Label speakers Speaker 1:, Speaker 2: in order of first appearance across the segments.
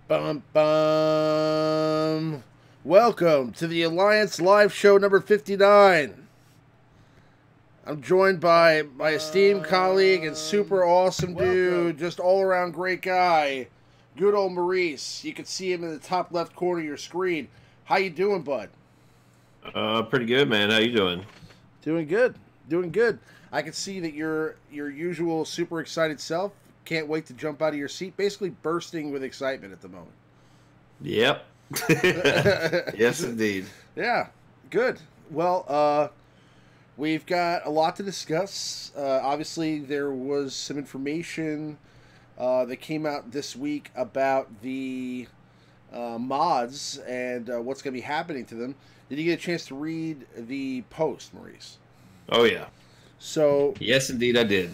Speaker 1: Bum bum. Welcome to the Alliance Live Show number 59. I'm joined by my esteemed colleague and super awesome dude, just all around great guy, good old Maurice. You can see him in the top left corner of your screen. How you doing, bud?
Speaker 2: Pretty good, man. How you doing?
Speaker 1: Doing good. Doing good. I can see that you're your usual super excited self. Can't wait to jump out of your seat. Basically bursting with excitement at the moment.
Speaker 2: Yep. Yes, indeed.
Speaker 1: Yeah, good. Well, we've got a lot to discuss. Obviously, there was some information that came out this week about the mods and what's going to be happening to them. Did you get a chance to read the post, Maurice?
Speaker 2: Oh yeah.
Speaker 1: So,
Speaker 2: Yes, indeed, I did.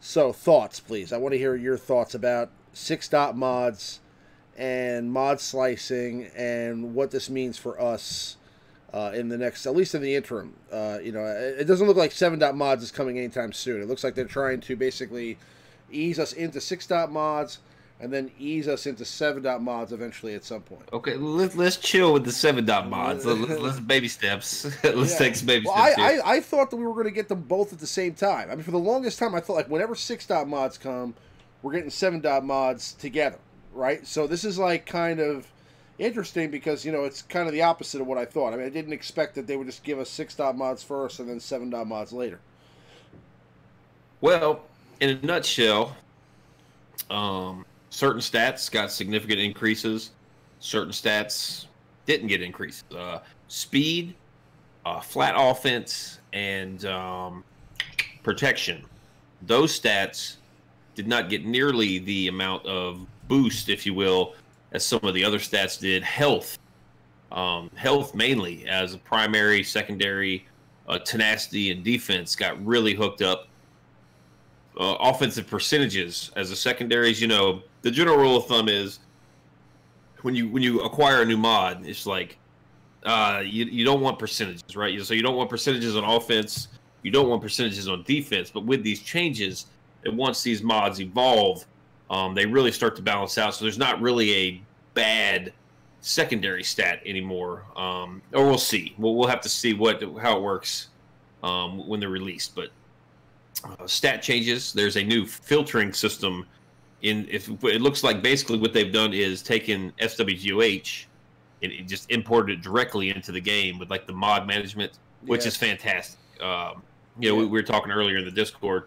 Speaker 1: thoughts, please. I want to hear your thoughts about six dot mods and mod slicing and what this means for us in the next, at least in the interim. It doesn't look like 7 dot mods is coming anytime soon. It looks like they're trying to basically ease us into 6 dot mods and then ease us into 7 dot mods eventually at some point.
Speaker 2: Okay, let's chill with the 7 dot mods. Let's baby steps. Let's take some baby
Speaker 1: Well,
Speaker 2: steps here.
Speaker 1: I thought that we were going to get them both at the same time. I mean, for the longest time, I thought like whenever 6 dot mods come, we're getting 7 dot mods together, right? So this is like kind of interesting because, it's kind of the opposite of what I thought. I mean, I didn't expect that they would just give us 6 dot mods first and then 7 dot mods later.
Speaker 2: Well, in a nutshell, certain stats got significant increases. Certain stats didn't get increases. Speed, flat offense, and protection. Those stats did not get nearly the amount of boost, if you will, as some of the other stats did. Health, health mainly as a primary, secondary, tenacity, and defense got really hooked up. Offensive percentages as a secondaries, the general rule of thumb is when you acquire a new mod, it's like you don't want percentages, right? So you don't want percentages on offense, you don't want percentages on defense. But with these changes, and once these mods evolve, they really start to balance out. So there's not really a bad secondary stat anymore, or we'll see. We'll have to see how it works when they're released. But stat changes. There's a new filtering system. It looks like basically what they've done is taken SWGOH and it just imported it directly into the game with like the mod management, which is fantastic. We were talking earlier in the Discord.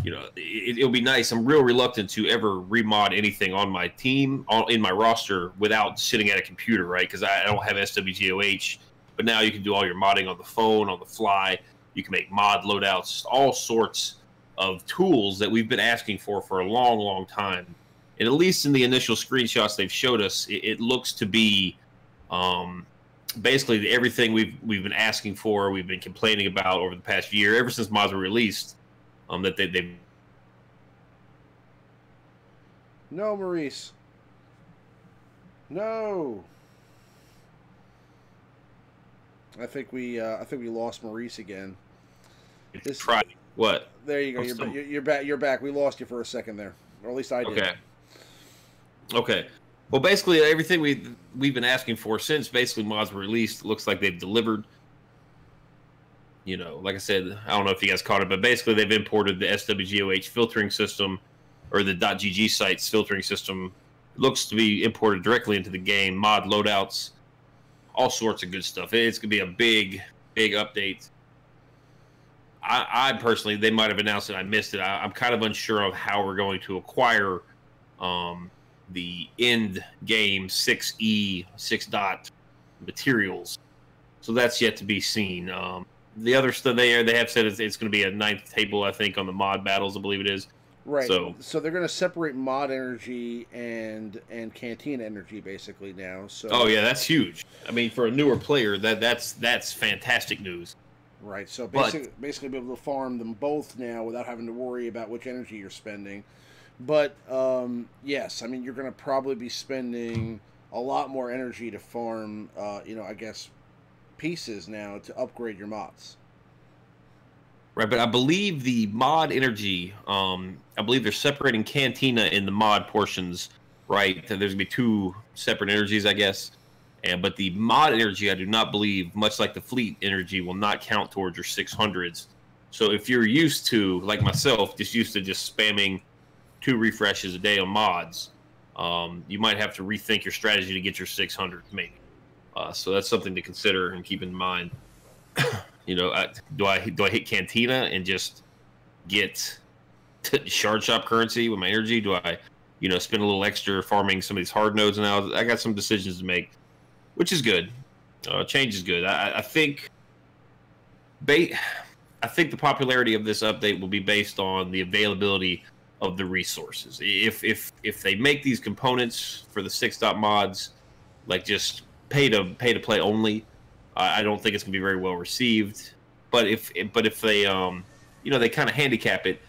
Speaker 2: It'll be nice. I'm real reluctant to ever remod anything on my team, in my roster, without sitting at a computer, right? Because I don't have SWGOH. But now you can do all your modding on the phone, on the fly. You can make mod loadouts, just all sorts of tools that we've been asking for a long, long time. And at least in the initial screenshots they've showed us, it looks to be basically everything we've been asking for, we've been complaining about over the past year, ever since mods were released. That they've.
Speaker 1: No, Maurice. No. I think we lost Maurice again.
Speaker 2: Try what?
Speaker 1: There you go. You're back. You're back. We lost you for a second there, or at least I did.
Speaker 2: Okay. Well, basically everything we've been asking for since basically mods were released looks like they've delivered. Like I said, I don't know if you guys caught it, but basically they've imported the SWGOH filtering system, or the .gg sites filtering system. It looks to be imported directly into the game. Mod loadouts, all sorts of good stuff. It's gonna be a big update. I personally, they might have announced it. I missed it. I'm kind of unsure of how we're going to acquire the end game 6E 6 dot materials. So that's yet to be seen. The other stuff they have said it's going to be a 9th table, I think, on the mod battles. I believe it is.
Speaker 1: Right. So they're going to separate mod energy and canteen energy basically now. So.
Speaker 2: Oh yeah, that's huge. I mean, for a newer player, that's fantastic news.
Speaker 1: Right. So basically be able to farm them both now without having to worry about which energy you're spending. But yes, I mean you're going to probably be spending a lot more energy to farm. I guess pieces now to upgrade your mods.
Speaker 2: Right, but I believe the mod energy, I believe they're separating Cantina in the mod portions right? There's gonna be two separate energies, I guess. But the mod energy, I do not believe, much like the fleet energy, will not count towards your 600s. So if you're used to, like myself, just used to just spamming 2 refreshes a day on mods, you might have to rethink your strategy to get your 600s, maybe. So that's something to consider and keep in mind. Do I hit Cantina and just get shard shop currency with my energy? Do I, spend a little extra farming some of these hard nodes now? I got some decisions to make, which is good. Change is good. I think I think the popularity of this update will be based on the availability of the resources. If they make these components for the 6 mods like just pay to play only, I don't think it's gonna be very well received. But if they they kind of handicap it,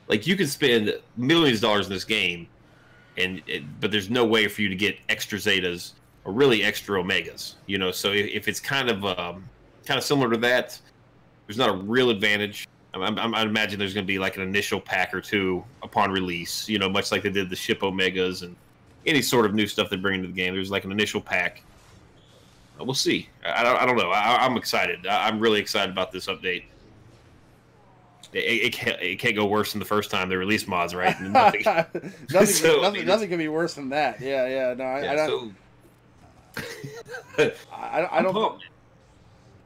Speaker 2: like you can spend millions of dollars in this game, but there's no way for you to get extra zetas or really extra omegas. So if it's kind of similar to that, there's not a real advantage. I imagine there's going to be like an initial pack or two upon release, much like they did the ship omegas and any sort of new stuff they bring into the game. There's like an initial pack. We'll see. I don't know. I'm excited. I'm really excited about this update. It can't go worse than the first time they released mods, right?
Speaker 1: Nothing can be worse than that. Yeah. No,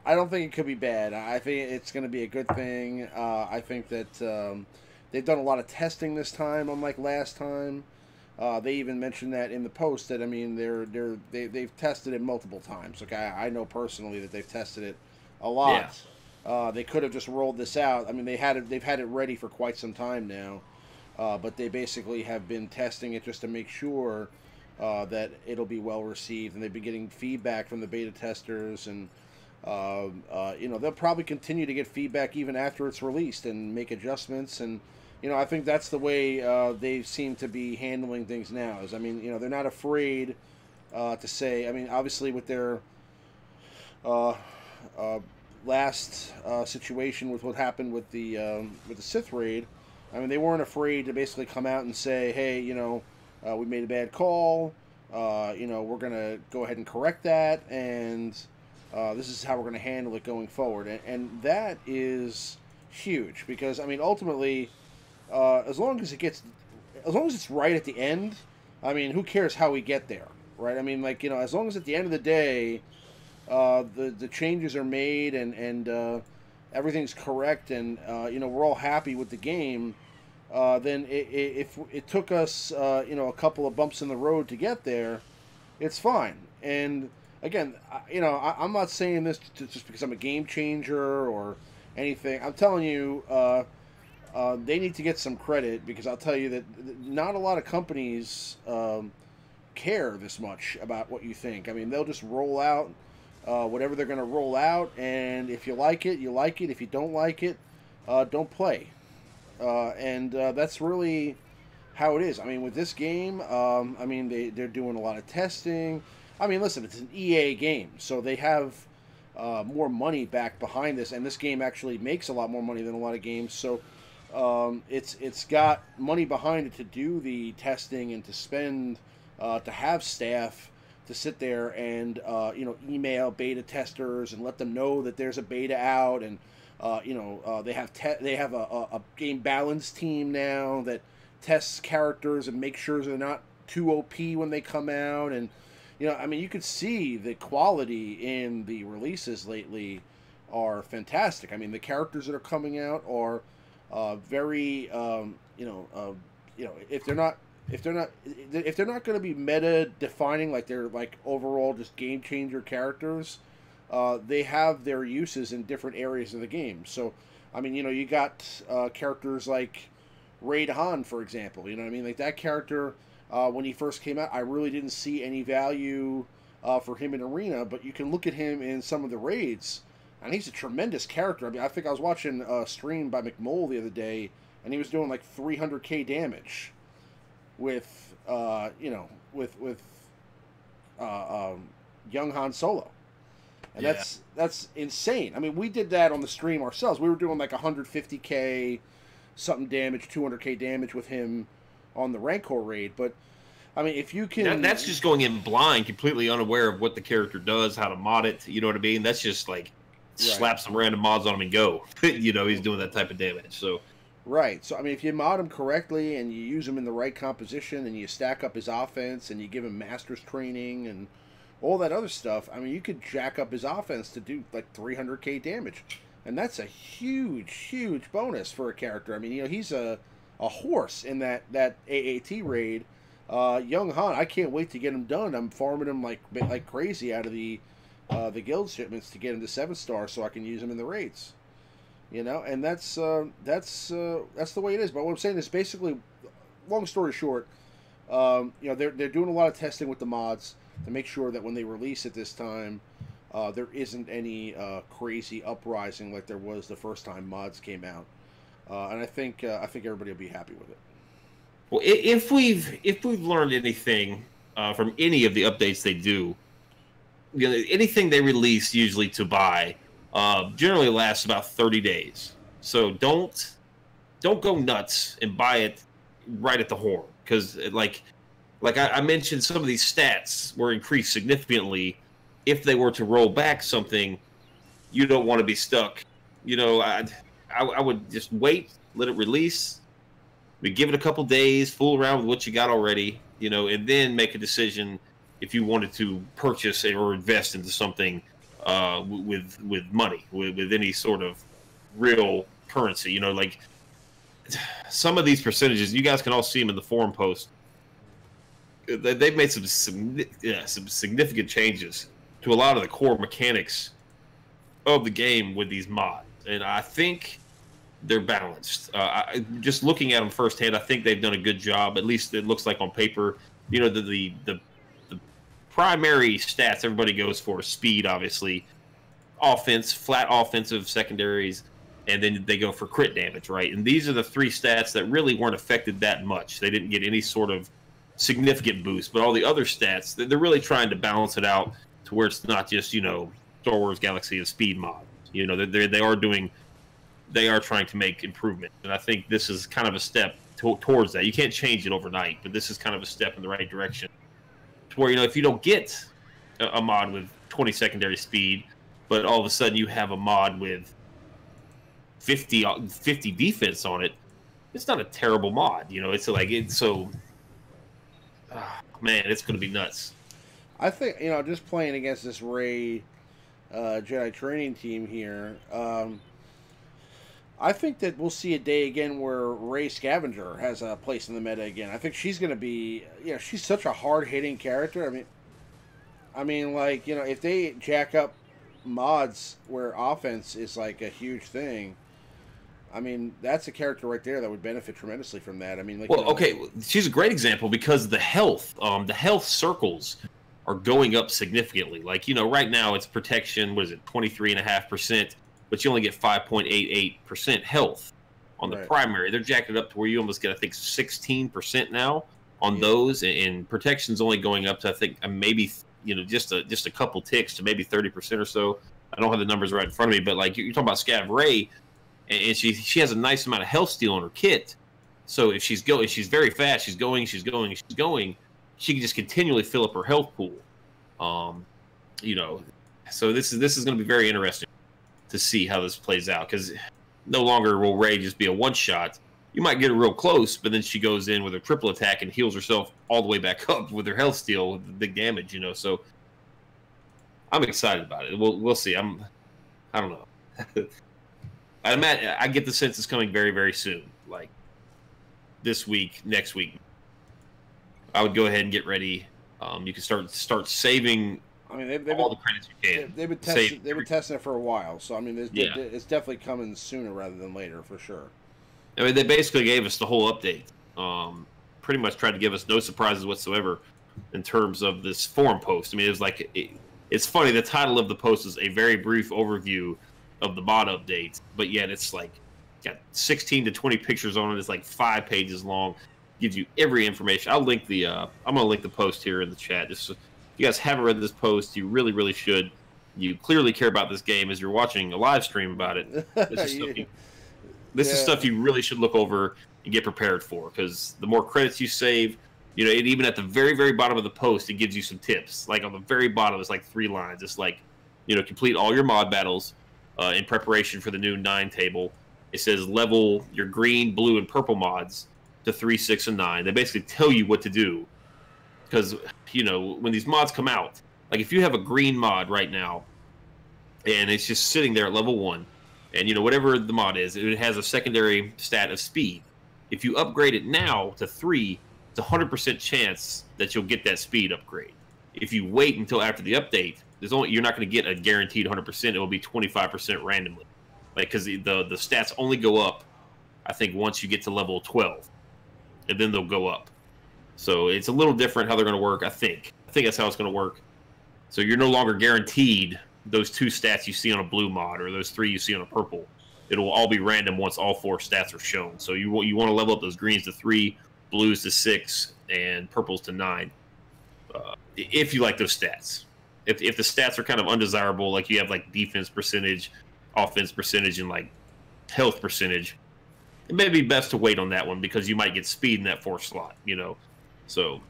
Speaker 1: I don't think it could be bad. I think it's going to be a good thing. I think that they've done a lot of testing this time, unlike last time. They even mentioned that in the post that they've tested it multiple times. Like I know personally that they've tested it a lot. Yeah. They could have just rolled this out. I mean, they've had it ready for quite some time now, but they basically have been testing it just to make sure that it'll be well received, and they've been getting feedback from the beta testers, and they'll probably continue to get feedback even after it's released and make adjustments. And I think that's the way they seem to be handling things now. They're not afraid to say. I mean, obviously with their last situation with what happened with the Sith raid, I mean, they weren't afraid to basically come out and say, hey, we made a bad call. We're gonna go ahead and correct that, and this is how we're going to handle it going forward. And that is huge because, I mean, ultimately, as long as it's right at the end, I mean, who cares how we get there, right? I mean, as long as at the end of the day, the changes are made and everything's correct and, we're all happy with the game, then if it took us, a couple of bumps in the road to get there, it's fine. And again, I'm not saying this just because I'm a game changer or anything. I'm telling you, they need to get some credit because I'll tell you that not a lot of companies care this much about what you think. I mean, they'll just roll out whatever they're going to roll out, and if you like it, you like it. If you don't like it, don't play. And that's really how it is. I mean, with this game, they're doing a lot of testing. I mean, listen, it's an EA game, so they have more money back behind this, and this game actually makes a lot more money than a lot of games. So it's got money behind it to do the testing and to spend, to have staff to sit there and email beta testers and let them know that there's a beta out, and they have a game balance team now that tests characters and makes sure they're not too OP when they come out. And you could see the quality in the releases lately are fantastic. I mean, the characters that are coming out are very, if they're not going to be meta defining, like they're like overall just game changer characters, they have their uses in different areas of the game. So, I mean, you got characters like Raid Han, for example. Like that character. When he first came out, I really didn't see any value for him in Arena, but you can look at him in some of the raids, and he's a tremendous character. I mean, I think I was watching a stream by McMole the other day, and he was doing like 300k damage with young Han Solo, and yeah. That's insane. I mean, we did that on the stream ourselves. We were doing like 150k something damage, 200k damage with him on the Rancor raid. But I mean, if you can,
Speaker 2: that's just going in blind, completely unaware of what the character does, how to mod it. You know what I mean? That's just like slap some random mods on him and go. You know, he's doing that type of damage. So
Speaker 1: right. So I mean, if you mod him correctly and you use him in the right composition and you stack up his offense and you give him master's training and all that other stuff, I mean, you could jack up his offense to do like 300k damage, and that's a huge, huge bonus for a character. I mean, you know, he's a horse in that AAT raid. Young Han, I can't wait to get him done. I'm farming him like crazy out of the guild shipments to get him to 7-star so I can use him in the raids. You know, and that's the way it is. But what I'm saying is basically, long story short, you know, they're doing a lot of testing with the mods to make sure that when they release it this time, there isn't any crazy uprising like there was the first time mods came out. And I think everybody will be happy with it.
Speaker 2: Well, if we've learned anything from any of the updates they do, you know, anything they release usually to buy generally lasts about 30 days. So don't go nuts and buy it right at the horn, because like I mentioned, some of these stats were increased significantly. If they were to roll back something, you don't want to be stuck. You know, I would just wait, let it release. We give it a couple days, fool around with what you got already, you know, and then make a decision if you wanted to purchase or invest into something with money, with any sort of real currency. You know, like some of these percentages, you guys can all see them in the forum post. They've made some significant changes to a lot of the core mechanics of the game with these mods, and I think they're balanced. Just looking at them firsthand, I think they've done a good job. At least it looks like on paper. You know, the primary stats everybody goes for: speed, obviously, offense, flat offensive secondaries, and then they go for crit damage, right? And these are the three stats that really weren't affected that much. They didn't get any sort of significant boost, but all the other stats, they're really trying to balance it out to where it's not just, you know, Star Wars Galaxy of Speed mod. You know, they are trying to make improvement, and I think this is kind of a step towards that. You can't change it overnight, but this is kind of a step in the right direction. To where, you know, if you don't get a mod with 20 secondary speed, but all of a sudden you have a mod with 50 defense on it, it's not a terrible mod. You know, it's like man, it's going to be nuts.
Speaker 1: I think, you know, just playing against this Rey Jedi training team here, I think that we'll see a day again where Rey Scavenger has a place in the meta again. I think she's going to be, you know, she's such a hard-hitting character. I mean, like, you know, if they jack up mods where offense is like a huge thing, I mean, that's a character right there that would benefit tremendously from that. I mean, like,
Speaker 2: well,
Speaker 1: you know,
Speaker 2: okay, she's a great example because the health circles are going up significantly. Like, you know, right now it's protection, what is it, 23.5%, but you only get 5.88% health on the primary. They're jacking it up to where you almost get, I think, 16% now on those, and protection's only going up to, I think, maybe, you know, just a couple ticks to maybe 30% or so. I don't have the numbers right in front of me, but like you're talking about Scav Rey, and she has a nice amount of health steal on her kit. So if she's very fast, she's going, she can just continually fill up her health pool. You know, so this is going to be very interesting to see how this plays out, because no longer will Rey just be a one-shot. You might get her real close, but then she goes in with a triple attack and heals herself all the way back up with her health steal with the big damage, you know. So I'm excited about it. We'll see. I don't know. I get the sense it's coming very, very soon, like this week, next week. I would go ahead and get ready. You can start saving. I mean, all the credits you can.
Speaker 1: They've been testing it for a while, so I mean, it's definitely coming sooner rather than later for sure.
Speaker 2: I mean, they basically gave us the whole update. Pretty much tried to give us no surprises whatsoever in terms of this forum post. I mean, it was like it's funny. The title of the post is a very brief overview of the mod update, but yet it's like got 16 to 20 pictures on it. It's like 5 pages long. Gives you every information. I'll link the. I'm gonna link the post here in the chat. Just so, if you guys haven't read this post, you really, really should. You clearly care about this game as you're watching a live stream about it. This is stuff you really should look over and get prepared for, because the more credits you save, You know, even at the very, very bottom of the post, it gives you some tips. Like on the very bottom, it's like 3 lines. It's like, you know, complete all your mod battles in preparation for the new 9 table. It says level your green, blue, and purple mods to 3, 6, and 9. They basically tell you what to do. Because, you know, when these mods come out, like if you have a green mod right now, and it's just sitting there at level 1, and, you know, whatever the mod is, it has a secondary stat of speed. If you upgrade it now to 3, it's a 100% chance that you'll get that speed upgrade. If you wait until after the update, you're not going to get a guaranteed 100%. It will be 25% randomly, like because the stats only go up, I think, once you get to level 12, and then they'll go up. So it's a little different how they're going to work. I think that's how it's going to work. So you're no longer guaranteed those 2 stats you see on a blue mod or those 3 you see on a purple. It will all be random once all 4 stats are shown. So you want to level up those greens to 3, blues to 6, and purples to 9. If you like those stats. If the stats are kind of undesirable, like you have like defense percentage, offense percentage, and like health percentage, it may be best to wait on that one because you might get speed in that 4th slot, you know. So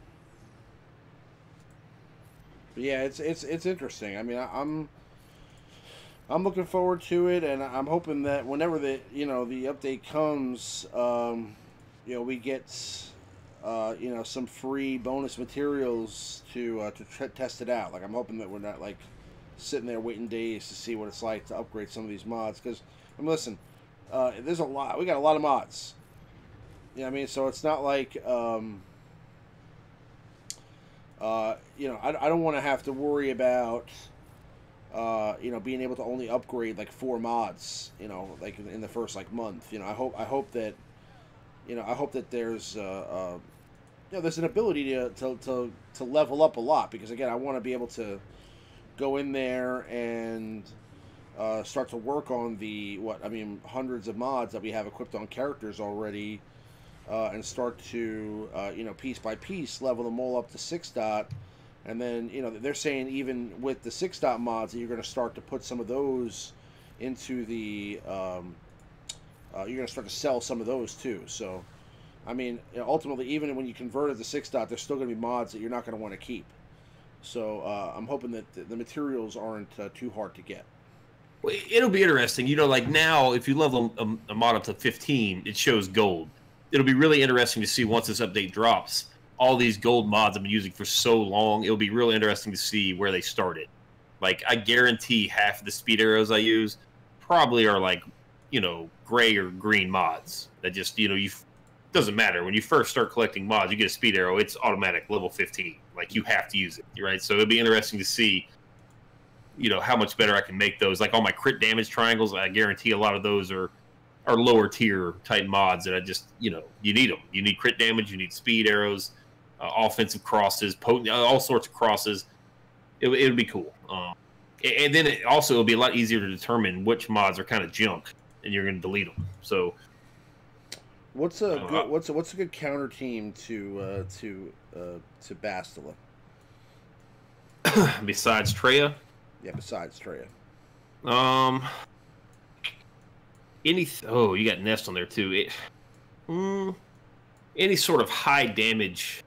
Speaker 1: yeah, it's interesting. I mean, I'm looking forward to it, and I'm hoping that whenever the update comes, we get some free bonus materials to test it out. Like, I'm hoping that we're not like sitting there waiting days to see what it's like to upgrade some of these mods. Because, I mean, listen, there's a lot. We got a lot of mods. You know what I mean? So it's not like I don't want to have to worry about being able to only upgrade like 4 mods, like in the first like month. I hope that there's there's an ability to level up a lot, because again, I want to be able to go in there and start to work on hundreds of mods that we have equipped on characters already, and start to piece by piece level them all up to 6 dot. And then, they're saying even with the 6 dot mods that you're going to start to put some of those into the you're going to start to sell some of those too. So, I mean, ultimately, even when you convert it to 6 dot, there's still going to be mods that you're not going to want to keep. So I'm hoping that the materials aren't too hard to get.
Speaker 2: Well, it'll be interesting. Like now, if you level a mod up to 15, it shows gold. It'll be really interesting to see once this update drops. All these gold mods I've been using for so long, it'll be real interesting to see where they started. Like, I guarantee half of the speed arrows I use probably are like, gray or green mods that just, doesn't matter. When you first start collecting mods, you get a speed arrow, it's automatic level 15. Like, you have to use it, right? So it'll be interesting to see, how much better I can make those. Like, all my crit damage triangles, I guarantee a lot of those are lower tier type mods that I just, you need them. You need crit damage, you need speed arrows, offensive crosses, potent, all sorts of crosses. It would be cool. And then it'll be a lot easier to determine which mods are kind of junk, and you're going to delete them. So,
Speaker 1: what's a good counter team to Bastila?
Speaker 2: Besides Treya?
Speaker 1: Yeah, besides Treya.
Speaker 2: You got Nest on there too. Any sort of high damage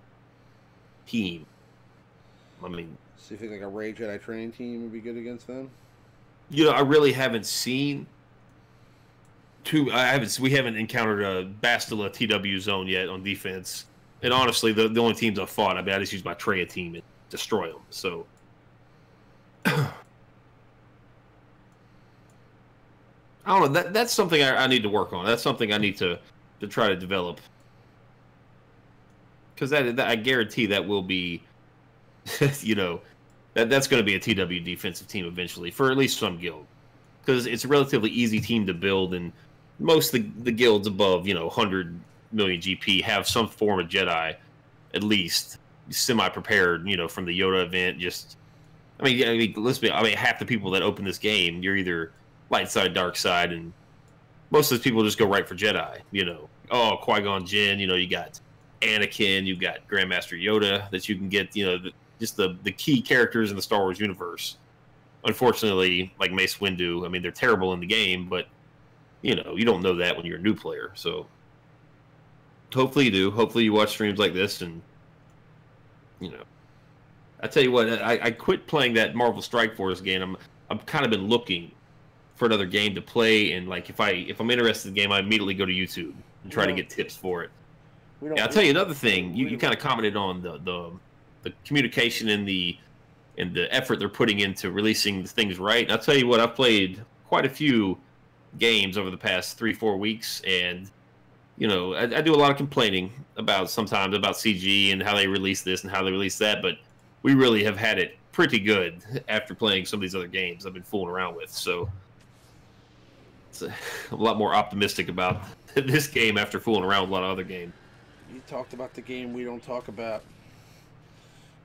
Speaker 2: team. I mean,
Speaker 1: so you think like a Rage Jedi training team would be good against them?
Speaker 2: I really haven't seen we haven't encountered a Bastila TW zone yet on defense. And honestly, the only teams I've fought, I just use my Treya team and destroy them. So I don't know. That's something I need to work on. That's something I need to try to develop. Because that I guarantee that will be, that's going to be a TW defensive team eventually for at least some guild. Because it's a relatively easy team to build, and most of the guilds above 100 million GP have some form of Jedi, at least semi-prepared. From the Yoda event. Half the people that open this game, you're either light side, dark side, and most of those people just go right for Jedi. Qui-Gon Jinn, you got Anakin, you got Grandmaster Yoda that you can get, just the key characters in the Star Wars universe. Unfortunately, like Mace Windu, they're terrible in the game, but you don't know that when you're a new player. So hopefully you do. Hopefully you watch streams like this and you know, I tell you what, I quit playing that Marvel Strike Force game. I'm kind of been looking for another game to play, and like if I'm interested in the game, I immediately go to YouTube and try to get tips for it. Yeah, I'll tell you another thing. You kind of commented on the communication and the effort they're putting into releasing things right. And I'll tell you what, I've played quite a few games over the past 3-4 weeks, and you know, I do a lot of complaining sometimes about CG and how they release this and how they release that, but we really have had it pretty good after playing some of these other games I've been fooling around with. So it's a lot more optimistic about this game after fooling around with a lot of other games.
Speaker 1: You talked about the game we don't talk about.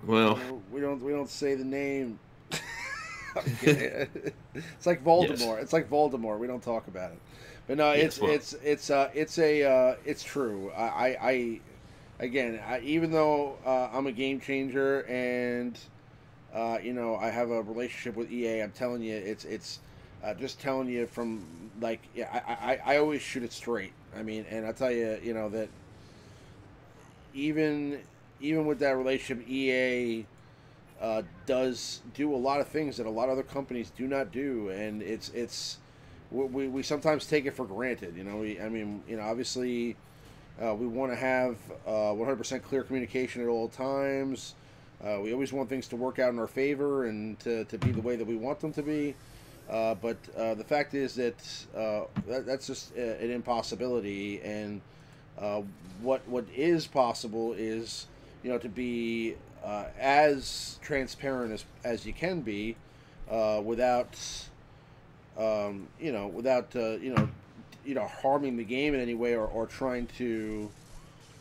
Speaker 2: Well,
Speaker 1: we don't say the name. It's like Voldemort. Yes. It's like Voldemort. We don't talk about it. But no, it's true. Even though I'm a game changer and you know, I have a relationship with EA, I'm telling you, it's just telling you from like, yeah, I always shoot it straight. I mean, and I tell you, you know, that even with that relationship, EA does do a lot of things that a lot of other companies do not do, and we sometimes take it for granted. You know, obviously we want to have 100% clear communication at all times. We always want things to work out in our favor and to be the way that we want them to be. But the fact is that that's just an impossibility, and what is possible is, you know, to be as transparent as you can be without harming the game in any way or trying to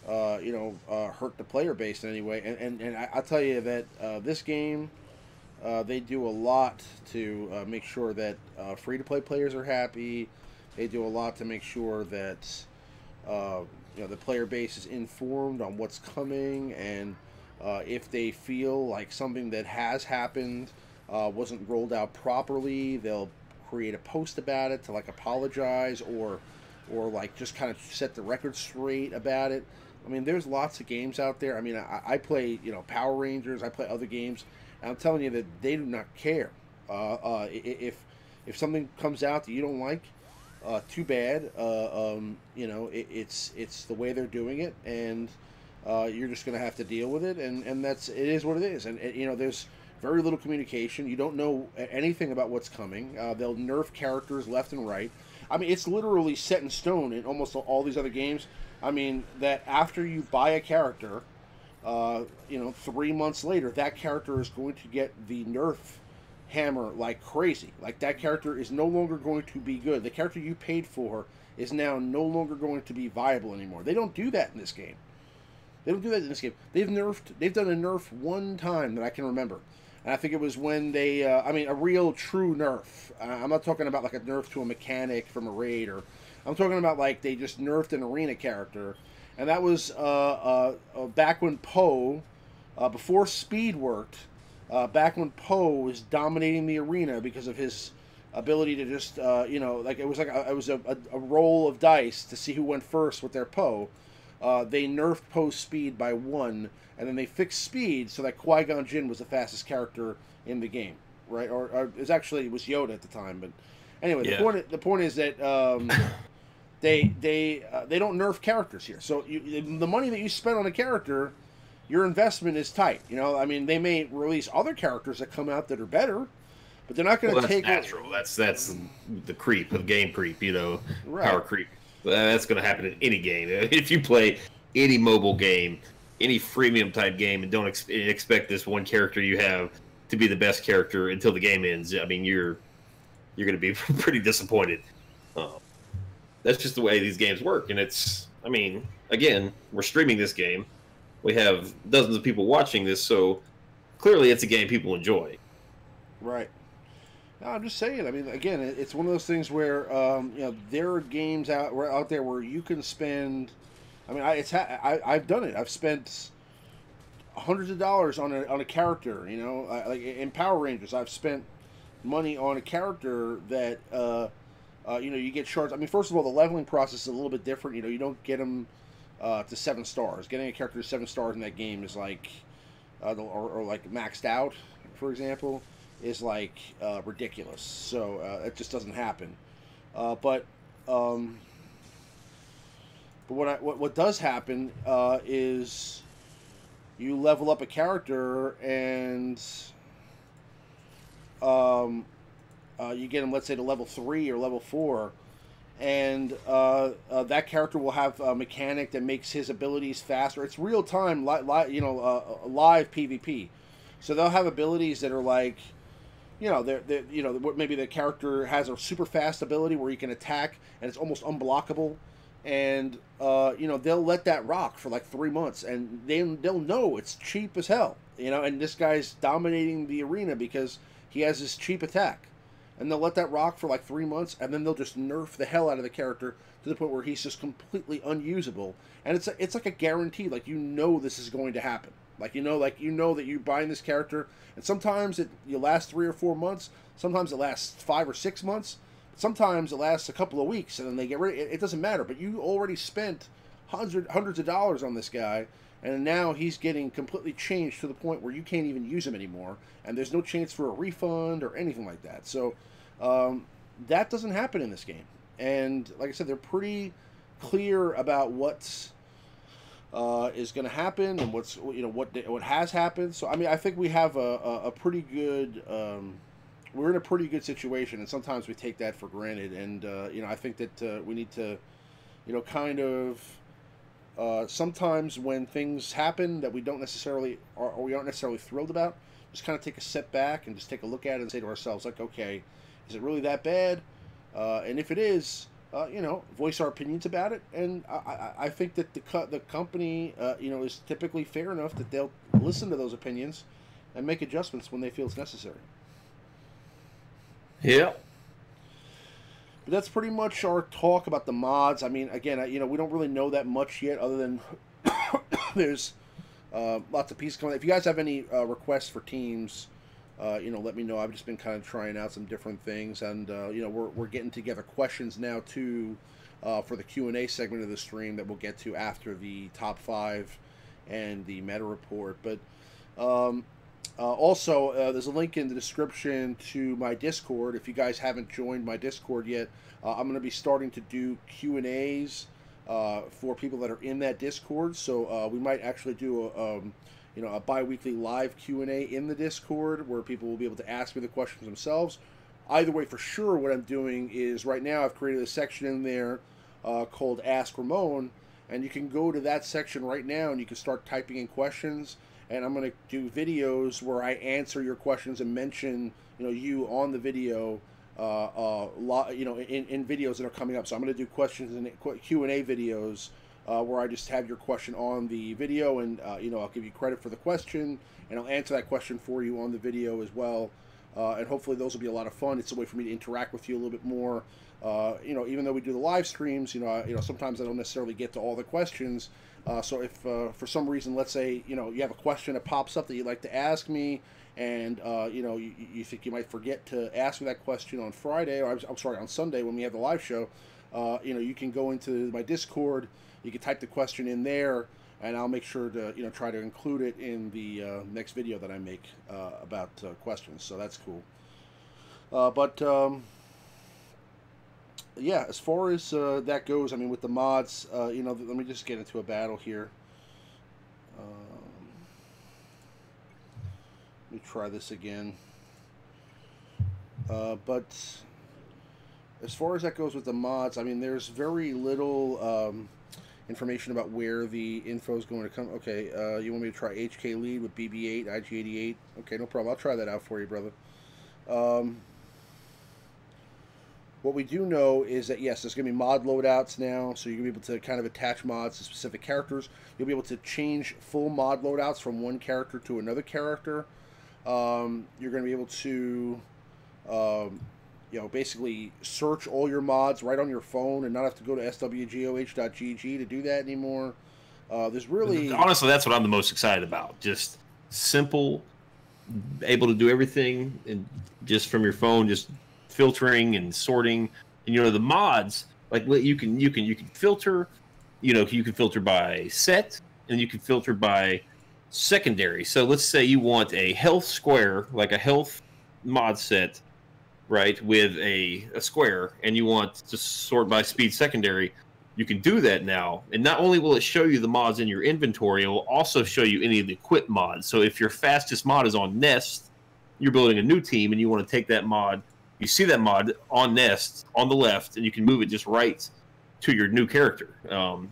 Speaker 1: hurt the player base in any way. And I'll tell you that this game, they do a lot to make sure that free-to-play players are happy. They do a lot to make sure that the player base is informed on what's coming, and if they feel like something that has happened wasn't rolled out properly, they'll create a post about it to like apologize or like just kind of set the record straight about it. I mean, there's lots of games out there. I mean, I play, Power Rangers. I play other games, and I'm telling you that they do not care. If something comes out that you don't like, too bad. It's the way they're doing it, and you're just going to have to deal with it, and it is what it is. And there's very little communication. You don't know anything about what's coming. They'll nerf characters left and right. I mean, it's literally set in stone in almost all these other games. I mean, that after you buy a character, 3 months later, that character is going to get the nerf hammer like crazy. Like, that character is no longer going to be good. The character you paid for is now no longer going to be viable anymore. They don't do that in this game. They've done a nerf one time that I can remember. And I think it was when they, a real true nerf. I'm not talking about like a nerf to a mechanic from a raid, or I'm talking about like they just nerfed an arena character. And that was back when Poe, before speed worked, back when Poe was dominating the arena because of his ability to just, it was a roll of dice to see who went first with their Poe. They nerfed Poe's speed by 1, and then they fixed speed so that Qui-Gon Jinn was the fastest character in the game, right? Or it was Yoda at the time, but anyway, yeah. The point is that they don't nerf characters here. So the money that you spend on a character, your investment is tight. They may release other characters that come out that are better, but they're not going to take.
Speaker 2: That's natural. That's the creep of game creep.
Speaker 1: Right.
Speaker 2: Power creep. That's going to happen in any game. If you play any mobile game, any freemium type game, and don't expect this one character you have to be the best character until the game ends, I mean, you're going to be pretty disappointed. That's just the way these games work. And again, we're streaming this game. We have dozens of people watching this, so clearly it's a game people enjoy.
Speaker 1: Right. No, I'm just saying. I mean, again, it's one of those things where there are games out there where you can spend. I mean, I've done it. I've spent hundreds of dollars on a character. Like in Power Rangers, I've spent money on a character that you get charged. I mean, first of all, the leveling process is a little bit different. You don't get them to 7 stars. Getting a character to 7 stars in that game is like or like maxed out, for example, is like ridiculous. So it just doesn't happen. But what does happen is you level up a character and you get him, let's say, to level 3 or level 4, and that character will have a mechanic that makes his abilities faster. It's real time, live PvP. So they'll have abilities that are like, maybe the character has a super fast ability where he can attack and it's almost unblockable, and they'll let that rock for like 3 months, and they'll know it's cheap as hell, and this guy's dominating the arena because he has this cheap attack, and they'll let that rock for like 3 months, and then they'll just nerf the hell out of the character to the point where he's just completely unusable, and it's like a guarantee, like this is going to happen. Like that you're buying this character, and sometimes you last 3 or 4 months, sometimes it lasts 5 or 6 months, sometimes it lasts a couple of weeks, and then they get rid. It doesn't matter, but you already spent hundreds of dollars on this guy, and now he's getting completely changed to the point where you can't even use him anymore, and there's no chance for a refund or anything like that. So that doesn't happen in this game, and like I said, they're pretty clear about what's is going to happen and what has happened. So I mean, I think we have a pretty good we're in a pretty good situation, and sometimes we take that for granted. And I think that we need to kind of sometimes when things happen that we don't necessarily or we aren't necessarily thrilled about, just kind of take a step back and just take a look at it and say to ourselves, like, okay, is it really that bad? And if it is, voice our opinions about it. And I think that the company, is typically fair enough that they'll listen to those opinions and make adjustments when they feel it's necessary.
Speaker 2: Yeah.
Speaker 1: But that's pretty much our talk about the mods. I mean, again, we don't really know that much yet, other than there's lots of pieces coming. If you guys have any requests for teams, let me know. I've just been kind of trying out some different things, and we're getting together questions now too for the Q&A segment of the stream that we'll get to after the top 5 and the meta report. But also, there's a link in the description to my Discord. If you guys haven't joined my Discord yet, I'm going to be starting to do Q&As for people that are in that Discord. So we might actually do a bi-weekly live Q&A in the Discord where people will be able to ask me the questions themselves. Either way, for sure, what I'm doing is right now I've created a section in there called Ask Ramon, and you can go to that section right now and you can start typing in questions. And I'm going to do videos where I answer your questions and mention, you on the video, in videos that are coming up. So I'm going to do questions and Q&A videos where I just have your question on the video, and I'll give you credit for the question, and I'll answer that question for you on the video as well. And hopefully those will be a lot of fun. It's a way for me to interact with you a little bit more. Even though we do the live streams, sometimes I don't necessarily get to all the questions. So if for some reason, let's say, you have a question that pops up that you'd like to ask me, and you think you might forget to ask me that question on Friday, or I'm sorry, on Sunday when we have the live show, you can go into my Discord, you can type the question in there, and I'll make sure to try to include it in the next video that I make about questions. So that's cool. Yeah, as far as that goes, I mean, with the mods, let me just get into a battle here. Let me try this again. But as far as that goes with the mods, I mean, there's very little information about where the info is going to come. Okay, you want me to try HK lead with BB8, IG88? Okay, no problem. I'll try that out for you, brother. What we do know is that, yes, there's going to be mod loadouts now, so you're going to be able to kind of attach mods to specific characters. You'll be able to change full mod loadouts from one character to another character. You're going to be able to, basically search all your mods right on your phone and not have to go to SWGOH.gg to do that anymore. There's really...
Speaker 2: Honestly, that's what I'm the most excited about. Just simple, able to do everything and just from your phone, just filtering and sorting. And the mods, like, you can filter, you can filter by set, and you can filter by secondary. So let's say you want a health square, like a health mod set, right, with a square, and you want to sort by speed secondary. You can do that now, and not only will it show you the mods in your inventory, it will also show you any of the equipped mods. So if your fastest mod is on Nest, you're building a new team, and you want to take that mod, you see that mod on Nest on the left, and you can move it just right to your new character.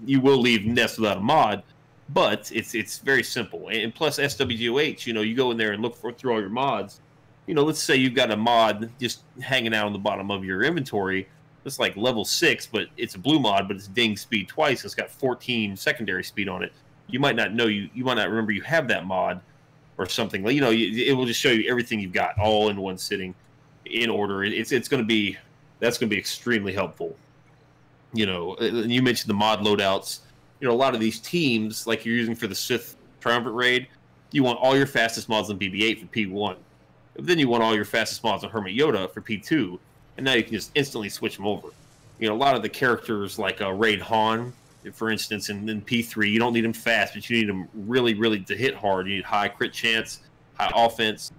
Speaker 2: You will leave Nest without a mod, but it's very simple. And plus SWGOH, you go in there and look through all your mods. Let's say you've got a mod just hanging out on the bottom of your inventory. It's like level 6, but it's a blue mod, but it's ding speed twice. It's got 14 secondary speed on it. You might not know you might not remember you have that mod or something. It will just show you everything you've got all in one sitting in order. That's going to be extremely helpful. You mentioned the mod loadouts. A lot of these teams, like you're using for the Sith Triumvirate raid, you want all your fastest mods on BB-8 for P1. But then you want all your fastest mods on Hermit Yoda for P2. And now you can just instantly switch them over. A lot of the characters like Raid Han, for instance, and then P3, you don't need them fast, but you need them really, really to hit hard. You need high crit chance, high offense.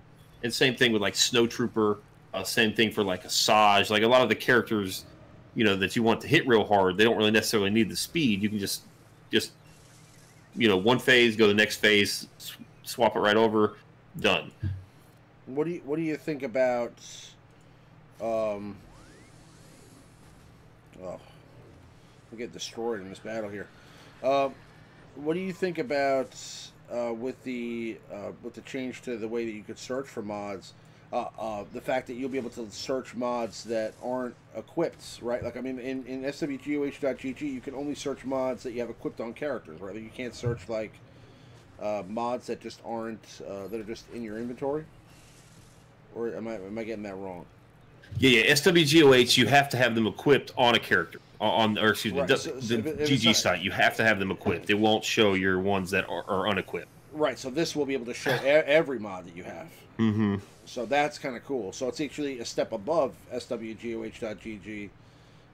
Speaker 2: And same thing with like Snowtrooper, same thing for like Asajj. Like a lot of the characters, that you want to hit real hard, they don't really necessarily need the speed. You can just one phase, go to the next phase, swap it right over, done.
Speaker 1: What do you think about we get destroyed in this battle here. What do you think about with the change to the way that you could search for mods? The fact that you'll be able to search mods that aren't equipped, right? Like, I mean, in SWGOH.gg, you can only search mods that you have equipped on characters, right? You can't search like mods that just aren't that are just in your inventory. Or am I getting that wrong?
Speaker 2: Yeah. SWGOH, you have to have them equipped on a character. The GG site, you have to have them equipped. It won't show your ones that are unequipped.
Speaker 1: Right, so this will be able to show every mod that you have.
Speaker 2: Mm-hmm.
Speaker 1: So that's kind of cool. So it's actually a step above SWGOH.gg.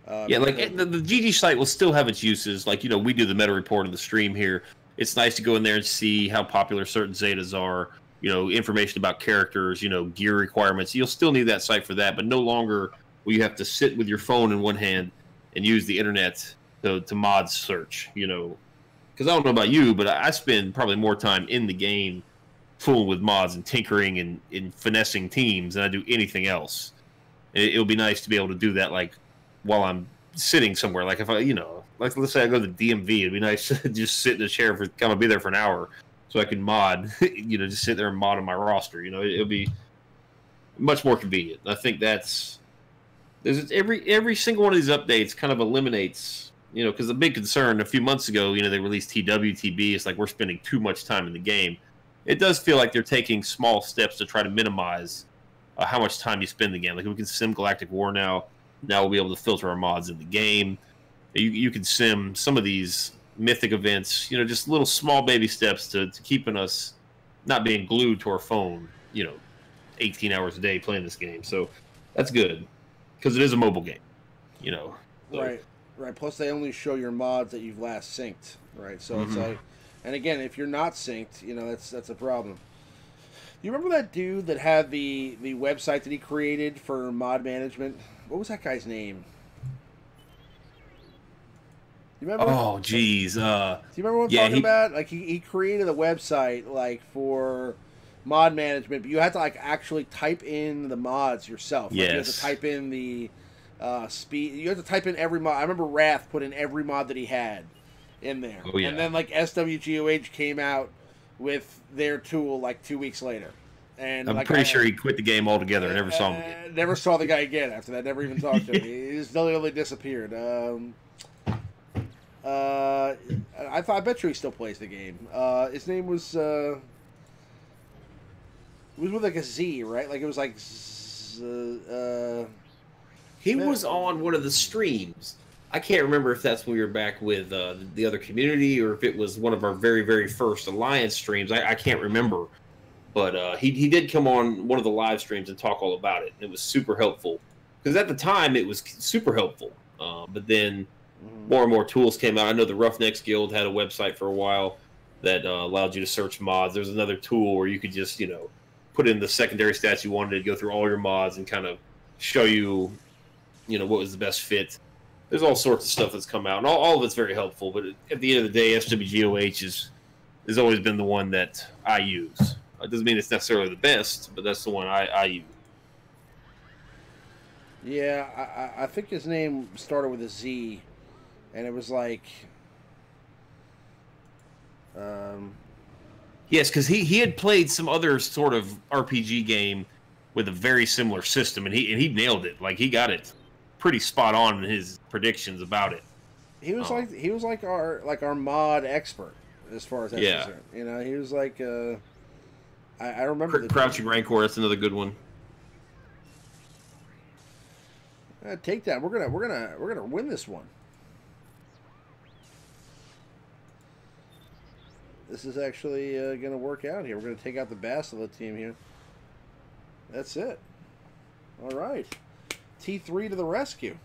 Speaker 2: The GG site will still have its uses. Like, we do the meta report on the stream here. It's nice to go in there and see how popular certain Zetas are. Information about characters, gear requirements. You'll still need that site for that, but no longer will you have to sit with your phone in one hand and use the internet to mod search, Because I don't know about you, but I spend probably more time in the game fooling with mods and tinkering and finessing teams than I do anything else. It'll be nice to be able to do that, like, while I'm sitting somewhere. Like, if I, like, let's say I go to the DMV, it'd be nice to just sit in a chair for, kind of be there for an hour. So I can mod, just sit there and mod on my roster. It'll be much more convenient. I think there's every single one of these updates kind of eliminates, because the big concern a few months ago, they released TWTB. It's like we're spending too much time in the game. It does feel like they're taking small steps to try to minimize how much time you spend in the game. Like, we can sim Galactic War now. Now we'll be able to filter our mods in the game. You can sim some of these mythic events, just little small baby steps to keeping us not being glued to our phone, 18 hours a day playing this game. So that's good because it is a mobile game, So.
Speaker 1: Right. Plus, they only show your mods that you've last synced, right? So It's like, and again, if you're not synced, that's a problem. You remember that dude that had the website that he created for mod management? What was that guy's name? You remember?
Speaker 2: Oh, geez.
Speaker 1: Do you remember what I'm talking about? Like, he created a website, like, for mod management, but you had to, like, actually type in the mods yourself. Like,
Speaker 2: yes.
Speaker 1: You had to type in the speed. You had to type in every mod. I remember Wrath put in every mod that he had in there.
Speaker 2: Oh, yeah.
Speaker 1: And then, like, SWGOH came out with their tool, like, 2 weeks later. And
Speaker 2: I'm pretty sure he quit the game altogether and never saw him again.
Speaker 1: Never saw the guy again after that. Never even talked to him. He just literally disappeared. I bet you he still plays the game. His name was it was with like a Z, right? Like it was like
Speaker 2: he was on one of the streams. I can't remember if that's when we were back with the other community or if it was one of our very, very first Alliance streams. I can't remember. But he did come on one of the live streams and talk all about it. And it was super helpful. Because at the time, it was super helpful. But then more and more tools came out. I know the Roughnecks Guild had a website for a while. that allowed you to search mods. There's another tool where you could just, put in the secondary stats you wanted to go through all your mods and kind of show you, what was the best fit. There's all sorts of stuff that's come out, and all of it's very helpful. But at the end of the day, SWGOH has always been the one that I use. It doesn't mean it's necessarily the best, but that's the one I use.
Speaker 1: Yeah, I think his name started with a Z, and it was like,
Speaker 2: yes, because he had played some other sort of RPG game with a very similar system, and he nailed it. Like, he got it pretty spot on in his predictions about it.
Speaker 1: He was like our mod expert as far as that's concerned. He was like I remember
Speaker 2: Crouching Rancor. That's another good one.
Speaker 1: Take that. We're gonna win this one. This is actually gonna work out here. We're gonna take out the Bastila team here. That's it. All right, T3 to the rescue.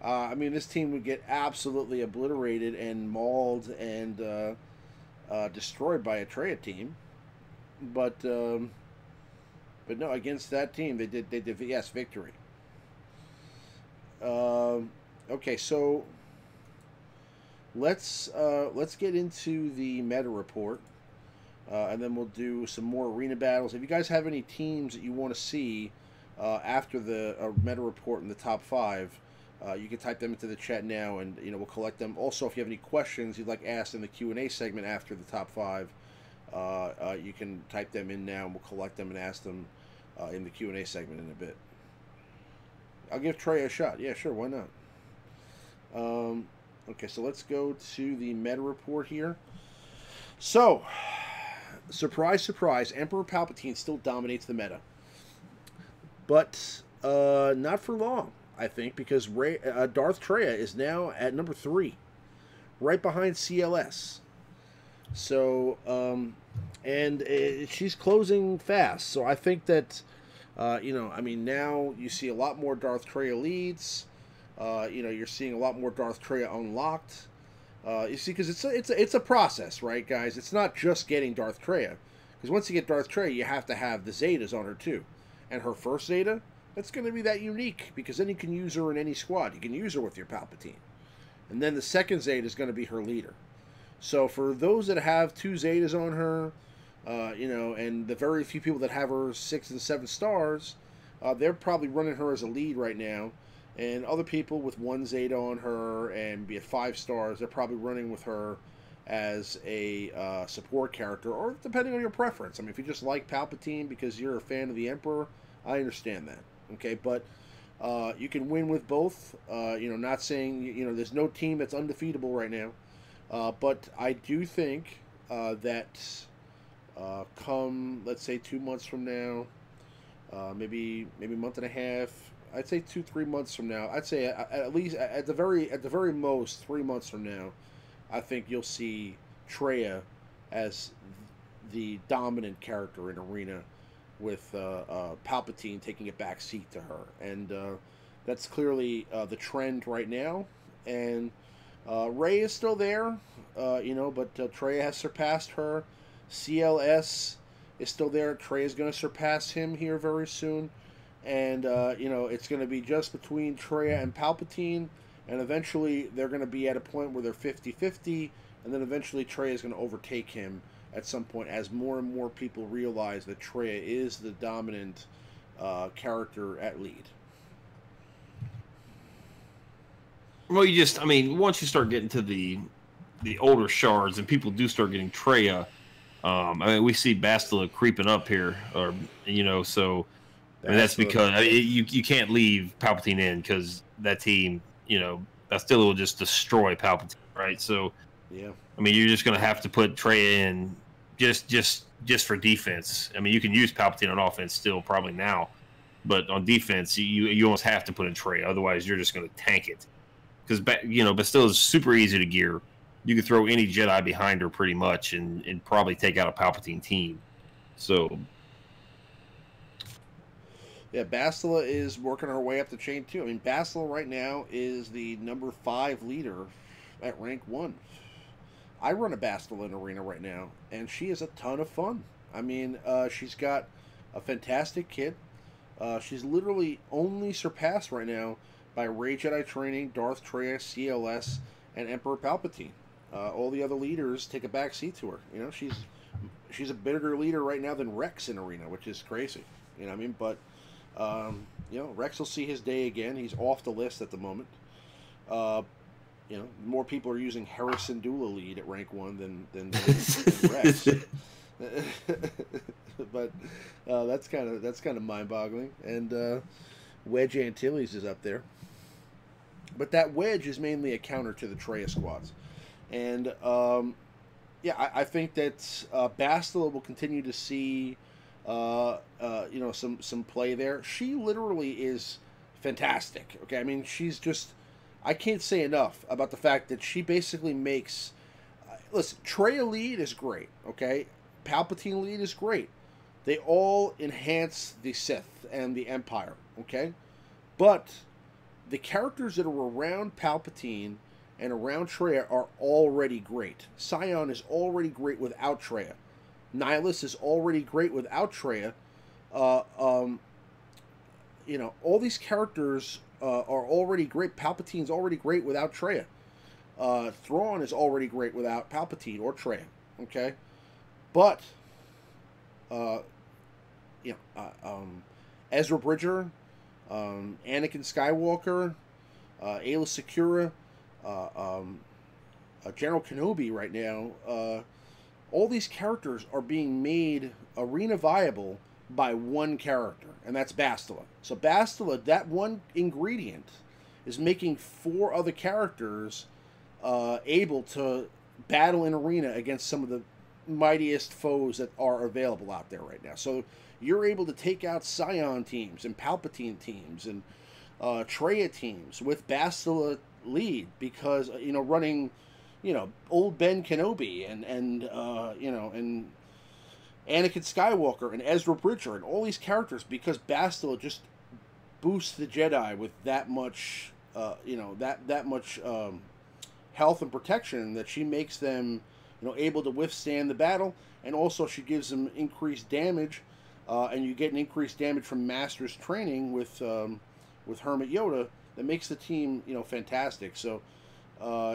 Speaker 1: I mean, this team would get absolutely obliterated and mauled and destroyed by a Treya team, but no, against that team they did yes, victory. Okay, so let's get into the meta report, and then we'll do some more arena battles. If you guys have any teams that you want to see after the meta report in the top 5, you can type them into the chat now, and we'll collect them. Also, if you have any questions you'd like asked in the Q&A segment after the top 5, you can type them in now, and we'll collect them and ask them in the Q&A segment in a bit. I'll give Trey a shot. Yeah, sure, why not? Okay, so let's go to the meta report here. So, surprise, surprise, Emperor Palpatine still dominates the meta. But not for long, I think, because Darth Treya is now at number 3, right behind CLS. So, and she's closing fast. So I think that, I mean, now you see a lot more Darth Treya leads. You're seeing a lot more Darth Treya unlocked. You see, because it's a process, right, guys? It's not just getting Darth Treya. Because once you get Darth Treya, you have to have the Zetas on her, too. And her first Zeta, that's going to be that unique, because then you can use her in any squad. You can use her with your Palpatine. And then the second Zeta is going to be her leader. So for those that have 2 Zetas on her, and the very few people that have her 6 and 7 stars, they're probably running her as a lead right now. And other people with 1 Zeta on her and be at 5 stars, they're probably running with her as a support character, or depending on your preference. I mean, if you just like Palpatine because you're a fan of the Emperor, I understand that. Okay, but you can win with both. Not saying, there's no team that's undefeatable right now. But I do think that come, let's say, 2 months from now, maybe a month and a half, I'd say 2-3 months from now, I'd say at least at the very most 3 months from now, I think you'll see Treya as the dominant character in Arena, with Palpatine taking a back seat to her, and that's clearly the trend right now. And Rey is still there, but Treya has surpassed her. CLS is still there. Treya is going to surpass him here very soon. And, it's going to be just between Treya and Palpatine. And eventually they're going to be at a point where they're 50-50. And then eventually Treya is going to overtake him at some point, as more and more people realize that Treya is the dominant character at lead.
Speaker 2: Well, once you start getting to the older shards and people do start getting Treya, we see Bastila creeping up here, so that's because you can't leave Palpatine in, because that team, Bastila will just destroy Palpatine, right? So,
Speaker 1: yeah,
Speaker 2: you're just going to have to put Treya in just for defense. You can use Palpatine on offense still probably now, but on defense, you almost have to put in Treya. Otherwise, you're just going to tank it. Because, Bastila is super easy to gear. You can throw any Jedi behind her pretty much and probably take out a Palpatine team. So,
Speaker 1: yeah, Bastila is working her way up the chain, too. Bastila right now is the number 5 leader at rank 1. I run a Bastila arena right now, and she is a ton of fun. I mean, she's got a fantastic kit. She's literally only surpassed right now by Rey Jedi Training, Darth Traya, CLS, and Emperor Palpatine. All the other leaders take a back seat to her. You know, she's a bigger leader right now than Rex in Arena, which is crazy. You know what I mean? But you know, Rex will see his day again. He's off the list at the moment. You know, more people are using Harrison Dula lead at rank 1 than Rex. But that's kind of mind-boggling. And Wedge Antilles is up there, but that Wedge is mainly a counter to the Traya squads. And yeah, I think that Bastila will continue to see you know, some play there. She literally is fantastic. Okay, I mean, she's just, I can't say enough about the fact that she basically makes. Listen, Traya lead is great. Okay, Palpatine lead is great. They all enhance the Sith and the Empire. Okay, but the characters that are around Palpatine and around Traya are already great. Scion is already great without Traya. Nihilus is already great without Traya. You know, all these characters are already great. Palpatine's already great without Traya. Thrawn is already great without Palpatine or Traya. Okay, but you know, Ezra Bridger, Anakin Skywalker, Aayla Secura, General Kenobi right now. All these characters are being made arena viable by one character, and that's Bastila. So Bastila, that one ingredient, is making 4 other characters able to battle in arena against some of the mightiest foes that are available out there right now. So you're able to take out Scion teams and Palpatine teams and Traya teams with Bastila lead, because you know, running, you know, old Ben Kenobi and you know, and Anakin Skywalker and Ezra Bridger and all these characters, because Bastila just boosts the Jedi with that much you know, that much health and protection, that she makes them, you know, able to withstand the battle. And also she gives them increased damage, and you get an increased damage from Master's training with Hermit Yoda, that makes the team, you know, fantastic. So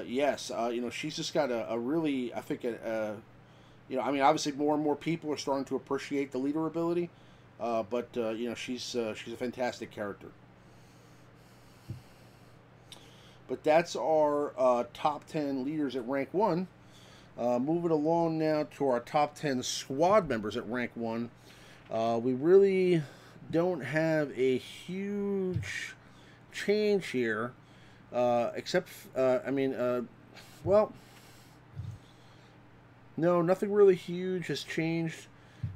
Speaker 1: yes, you know, she's just got a really, I think, you know, I mean, obviously more and more people are starting to appreciate the leader ability, but you know, she's a fantastic character. But that's our top 10 leaders at rank 1. Moving along now to our top 10 squad members at rank 1. We really don't have a huge change here, except, I mean, well, no, nothing really huge has changed.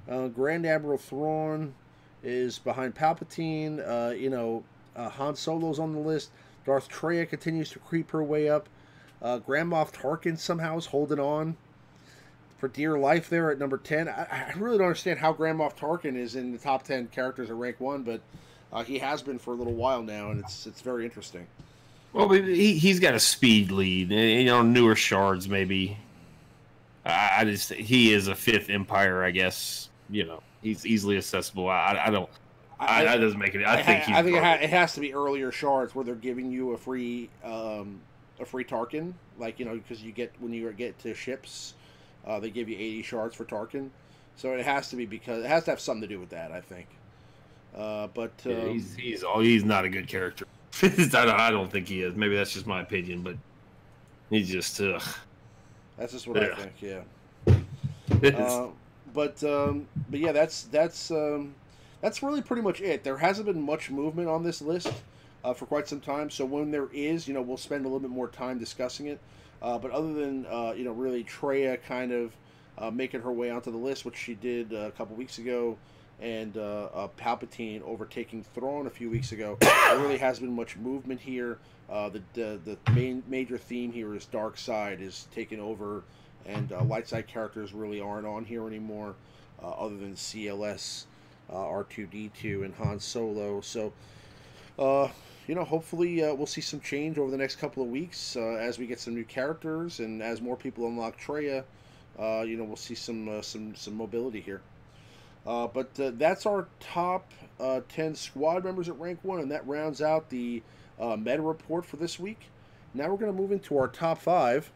Speaker 1: Grand Admiral Thrawn is behind Palpatine. You know, Han Solo's on the list. Darth Traya continues to creep her way up. Grand Moff Tarkin somehow is holding on for dear life there at number 10. I really don't understand how Grand Moff Tarkin is in the top 10 characters at rank 1, but he has been for a little while now, and it's very interesting.
Speaker 2: Well, he's got a speed lead. You know, newer shards maybe. I just, he is a 5th Empire, I guess. You know, he's easily accessible. I don't. That doesn't make it. I think
Speaker 1: it has to be earlier shards where they're giving you a free Tarkin, like, you know, because you get, when you get to ships, they give you 80 shards for Tarkin. So it has to be, because it has to have something to do with that, I think. But
Speaker 2: yeah, he's not a good character. I don't think he is. Maybe that's just my opinion, but he's just.
Speaker 1: That's just what I think. Yeah. But yeah, that's really pretty much it. There hasn't been much movement on this list for quite some time. So when there is, you know, we'll spend a little bit more time discussing it. But other than you know, really Traya kind of making her way onto the list, which she did a couple weeks ago, and Palpatine overtaking Thrawn a few weeks ago, there really hasn't been much movement here. The main major theme here is Dark Side is taking over, and light side characters really aren't on here anymore, other than CLS, R2-D2, and Han Solo. So Uh, hopefully we'll see some change over the next couple of weeks as we get some new characters and as more people unlock Treya. We'll see some mobility here. But that's our top 10 squad members at rank 1, and that rounds out the meta report for this week. Now we're going to move into our top 5,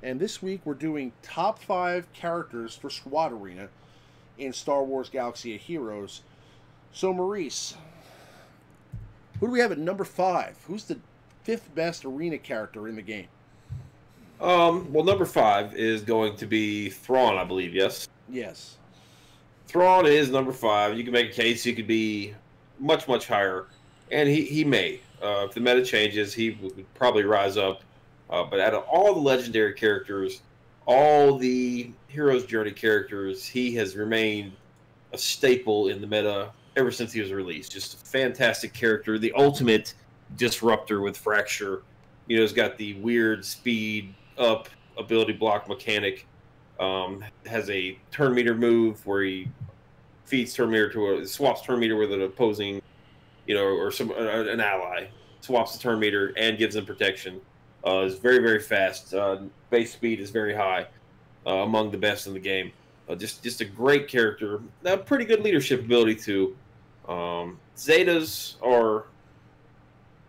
Speaker 1: and this week we're doing top 5 characters for Squad Arena in Star Wars Galaxy of Heroes. So, Maurice, who do we have at number 5? Who's the 5th best arena character in the game?
Speaker 2: Well, number 5 is going to be Thrawn, I believe, yes?
Speaker 1: Yes.
Speaker 2: Thrawn is number 5. You can make a case he could be much, much higher, and he may. If the meta changes, he would probably rise up. But out of all the legendary characters, all the Hero's Journey characters, he has remained a staple in the meta ever since he was released. Just a fantastic character, the ultimate disruptor with Fracture. He's got the weird speed up ability block mechanic. Has a turn meter move where he feeds turn meter swaps turn meter with an opposing, or an ally, swaps the turn meter and gives them protection. Is very, very fast. Base speed is very high, among the best in the game. Just a great character. A pretty good leadership ability too. Zetas are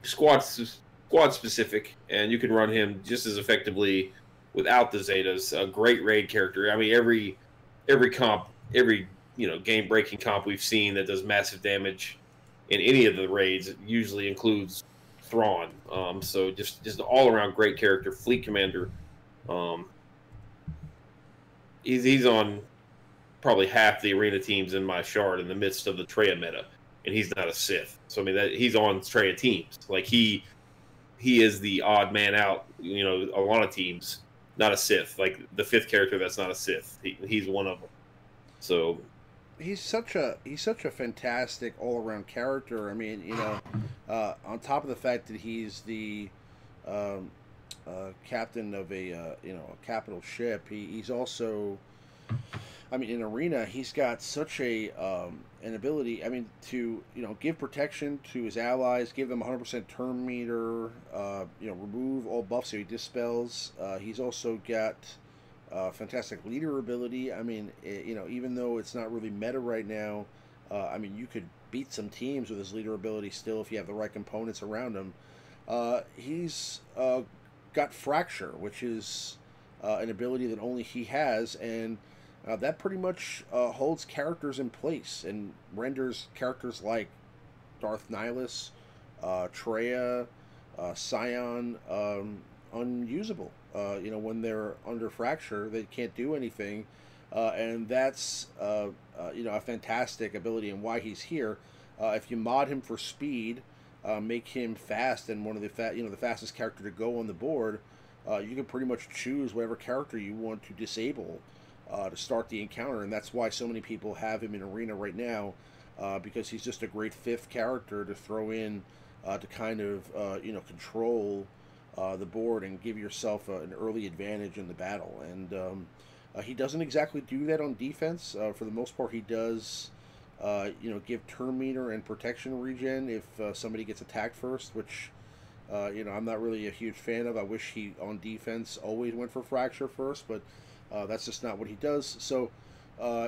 Speaker 2: squad specific, and you can run him just as effectively without the Zetas. A great raid character. I mean, every comp, every game breaking comp we've seen that does massive damage in any of the raids usually includes Thrawn. So just an all around great character, fleet commander. He's on probably half the arena teams in my shard in the midst of the Treya meta, and he's not a Sith. So I mean that he's on Treya teams. Like he is the odd man out. A lot of teams, not a Sith. Like the 5th character that's not a Sith. He's one of them. So
Speaker 1: he's such a fantastic all around character. I mean, on top of the fact that he's the captain of a capital ship, he's also, I mean, in arena he's got such a an ability. I mean, to give protection to his allies, give them 100% turn meter, remove all buffs so he dispels. He's also got fantastic leader ability. I mean, even though it's not really meta right now, I mean, you could beat some teams with his leader ability still if you have the right components around him. He's got Fracture, which is an ability that only he has, and that pretty much holds characters in place and renders characters like Darth Nihilus, Treya, Scion unusable. When they're under Fracture, they can't do anything, and that's a fantastic ability and why he's here. If you mod him for speed, make him fast and one of the the fastest character to go on the board, you can pretty much choose whatever character you want to disable to start the encounter, and that's why so many people have him in arena right now, because he's just a great 5th character to throw in to kind of control the board and give yourself an early advantage in the battle. And he doesn't exactly do that on defense. For the most part, he does give turn meter and protection regen if somebody gets attacked first, which I'm not really a huge fan of. I wish he on defense always went for Fracture first, but that's just not what he does. So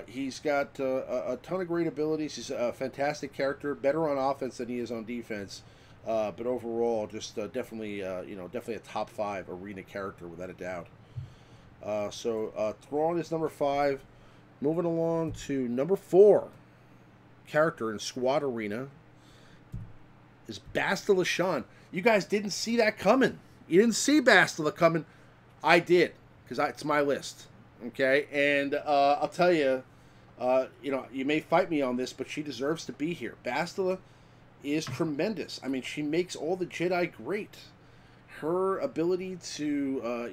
Speaker 1: he's got a ton of great abilities. He's a fantastic character, better on offense than he is on defense. But overall, just definitely a top 5 arena character without a doubt. So Thrawn is number 5. Moving along to number 4 character in Squad Arena is Bastila Shan. You guys didn't see that coming. You didn't see Bastila coming. I did, because it's my list. Okay, and I'll tell you, you may fight me on this, but she deserves to be here. Bastila is tremendous. I mean, she makes all the Jedi great. Her ability to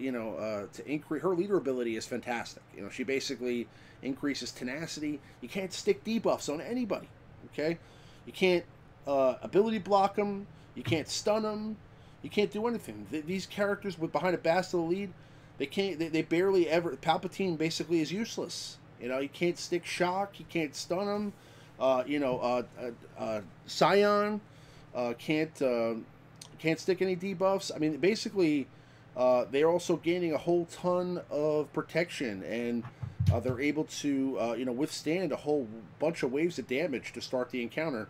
Speaker 1: increase her leader ability is fantastic. She basically increases tenacity. You can't stick debuffs on anybody. Okay, you can't ability block them. You can't stun them. You can't do anything. These characters with behind a Bastila lead, they can't. They barely ever. Palpatine basically is useless. You can't stick shock. You can't stun them. Scion, can't stick any debuffs. I mean, basically, they're also gaining a whole ton of protection, and they're able to withstand a whole bunch of waves of damage to start the encounter,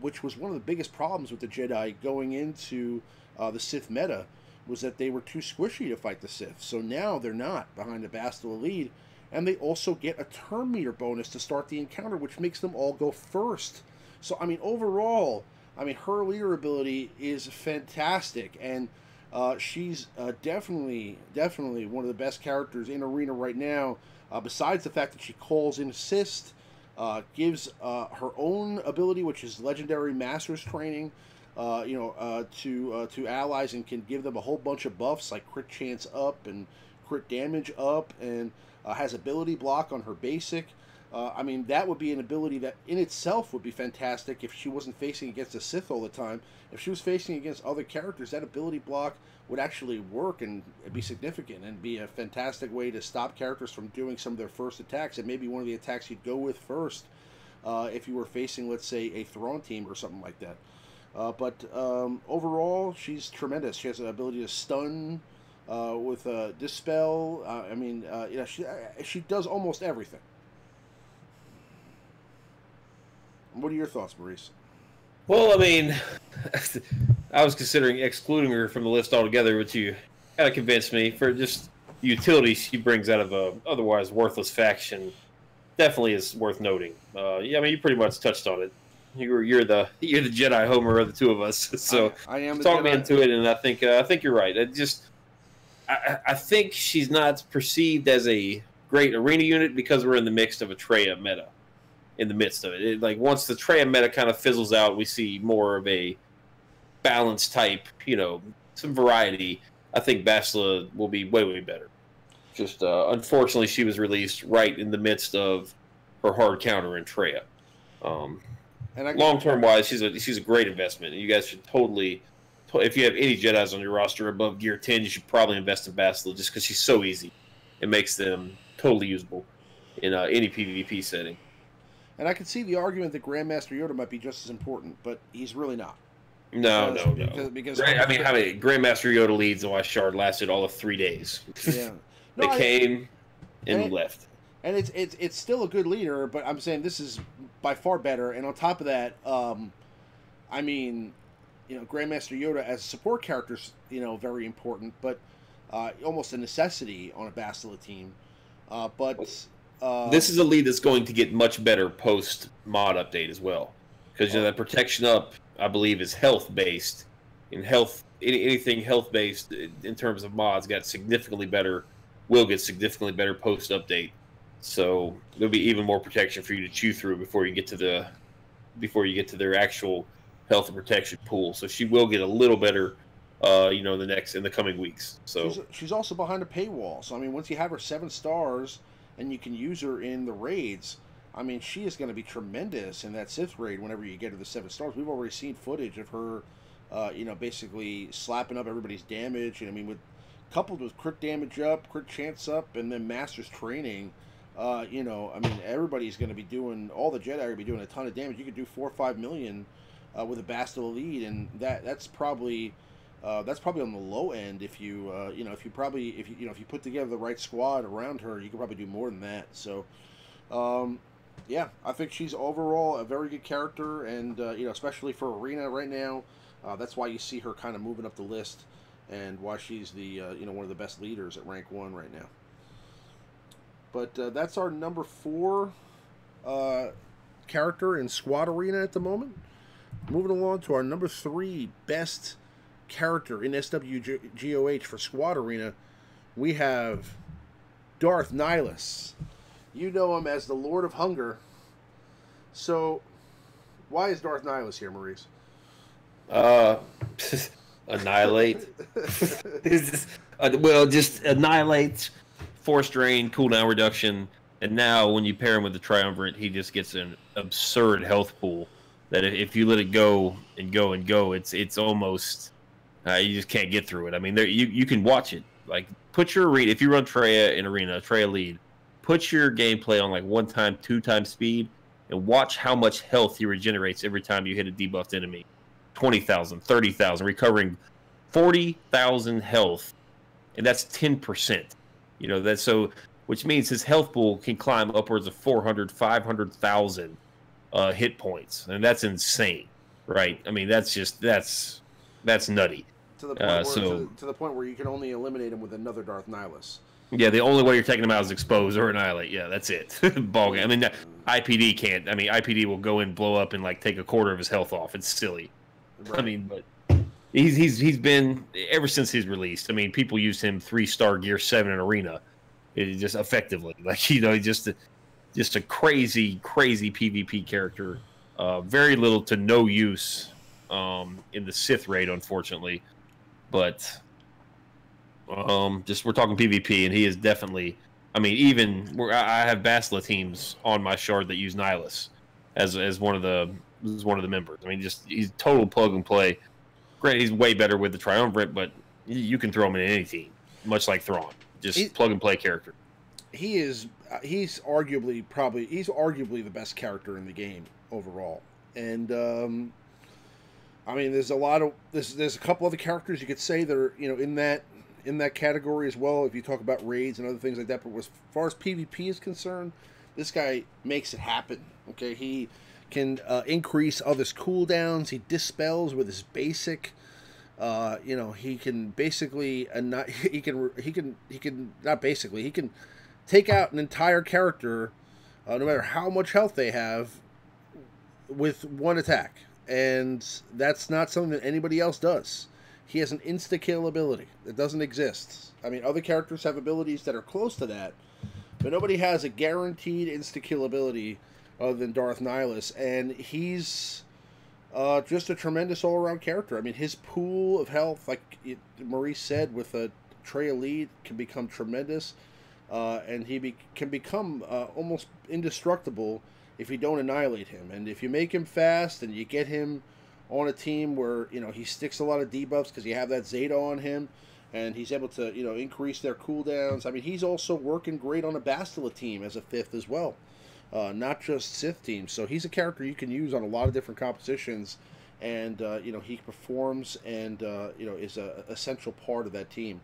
Speaker 1: which was one of the biggest problems with the Jedi going into the Sith meta, was that they were too squishy to fight the Sith. So now they're not behind the Bastila lead, and they also get a turn meter bonus to start the encounter, which makes them all go first. So I mean, overall, I mean, her leader ability is fantastic, and she's definitely one of the best characters in Arena right now. Besides the fact that she calls in assist, gives her own ability, which is legendary Masters training, to allies, and can give them a whole bunch of buffs like crit chance up and crit damage up, and has ability block on her basic. I mean, that would be an ability that in itself would be fantastic if she wasn't facing against a Sith all the time. If she was facing against other characters, that ability block would actually work and be significant and be a fantastic way to stop characters from doing some of their first attacks. It may be one of the attacks you'd go with first if you were facing, let's say, a Thrawn team or something like that. But overall, she's tremendous. She has an ability to stun with Dispel. She does almost everything. What are your thoughts, Maurice?
Speaker 2: Well, I mean, I was considering excluding her from the list altogether, but you kind of convinced me. For just the utility she brings out of a otherwise worthless faction, definitely is worth noting. Yeah, I mean, you pretty much touched on it. You're the Jedi Homer of the two of us, so
Speaker 1: I am
Speaker 2: talk me into it, and I think you're right. I think she's not perceived as a great arena unit because we're in the midst of a Traya meta. In the midst of it, like once the Traya meta kind of fizzles out, we see more of a balanced type, some variety. I think Bastila will be way better. Just unfortunately, she was released right in the midst of her hard counter in Traya. And long term wise, she's a great investment. You guys should totally, if you have any Jedis on your roster above Gear 10, you should probably invest in Bastila just because she's so easy. It makes them totally usable in any PvP setting.
Speaker 1: And I can see the argument that Grandmaster Yoda might be just as important, but he's really not.
Speaker 2: No. Because Grandmaster Yoda leads and why Shard lasted all of 3 days.
Speaker 1: Yeah.
Speaker 2: They came and left.
Speaker 1: And it's still a good leader, but I'm saying this is by far better. And on top of that, Grandmaster Yoda as a support character is, very important, but almost a necessity on a Bastila team.
Speaker 2: This is a lead that's going to get much better post mod update as well, because that protection up, I believe, is health based. In health, anything health based in terms of mods will get significantly better post update. So there'll be even more protection for you to chew through before you get to their actual health and protection pool. So she will get a little better, in the coming weeks. So
Speaker 1: she's also behind a paywall. So I mean, once you have her 7 stars. And you can use her in the raids. I mean, she is going to be tremendous in that Sith raid whenever you get her the 7 stars. We've already seen footage of her, basically slapping up everybody's damage. And I mean, coupled with crit damage up, crit chance up, and then Master's training, everybody's going to be doing, all the Jedi are going to be doing a ton of damage. You could do 4 or 5 million with a Bastila lead, and that's probably on the low end. If you put together the right squad around her, you could probably do more than that. So, I think she's overall a very good character, and especially for Arena right now, that's why you see her kind of moving up the list, and why she's the one of the best leaders at rank 1 right now. But that's our number 4 character in Squad Arena at the moment. Moving along to our number 3 best character in SWGOH for Squad Arena, we have Darth Nihilus. You know him as the Lord of Hunger. So, why is Darth Nihilus here, Maurice?
Speaker 2: Annihilate. Just annihilate, force drain, cooldown reduction, and now when you pair him with the Triumvirate, he just gets an absurd health pool that if you let it go, it's almost you just can't get through it. I mean, you can watch it. Like, put your arena, if you run Traya in Arena, Traya lead, put your gameplay on like 1 time, 2 times speed, and watch how much health he regenerates every time you hit a debuffed enemy. 20,000, 30,000, recovering 40,000 health, and that's 10%. You know, that's so, which means his health pool can climb upwards of 400, 500,000 hit points, and that's insane, right? I mean, that's nutty.
Speaker 1: To the point where, to the point where you can only eliminate him with another Darth Nihilus.
Speaker 2: Yeah, the only way you're taking him out is expose or annihilate. Yeah, that's it. Ball game. I mean, IPD can't. I mean, IPD will go and blow up and like take a quarter of his health off. It's silly. Right. I mean, but he's been ever since he's released. I mean, people used him 3-star Gear 7 in Arena, just effectively. Like, you know, just a crazy PvP character. Very little to no use in the Sith raid, unfortunately. But just we're talking PvP, and he is definitely. I mean, even I have Bastila teams on my shard that use Nihilus as one of the members. I mean, just he's total plug and play. Great, he's way better with the Triumvirate, but you can throw him in any team, much like Thrawn. Just plug and play character.
Speaker 1: He's arguably the best character in the game overall, and I mean, there's a couple other characters you could say that are, you know, in that category as well, if you talk about raids and other things like that. But as far as PvP is concerned, this guy makes it happen. Okay, he can increase others' cooldowns. He dispels with his basic. You know, he can basically he can take out an entire character, no matter how much health they have, with one attack. And that's not something that anybody else does. He has an insta-kill ability that doesn't exist. I mean, other characters have abilities that are close to that, but nobody has a guaranteed insta-kill ability other than Darth Nihilus. And he's just a tremendous all-around character. I mean, his pool of health, like Maurice said, with a Traya lead, can become tremendous. And he can become almost indestructible if you don't annihilate him. And if you make him fast and you get him on a team where, you know, he sticks a lot of debuffs because you have that Zeta on him, and he's able to, you know, increase their cooldowns. I mean, he's also working great on a Bastila team as a 5th as well, not just Sith teams. So he's a character you can use on a lot of different compositions, and you know, he performs and you know, is a essential part of that team.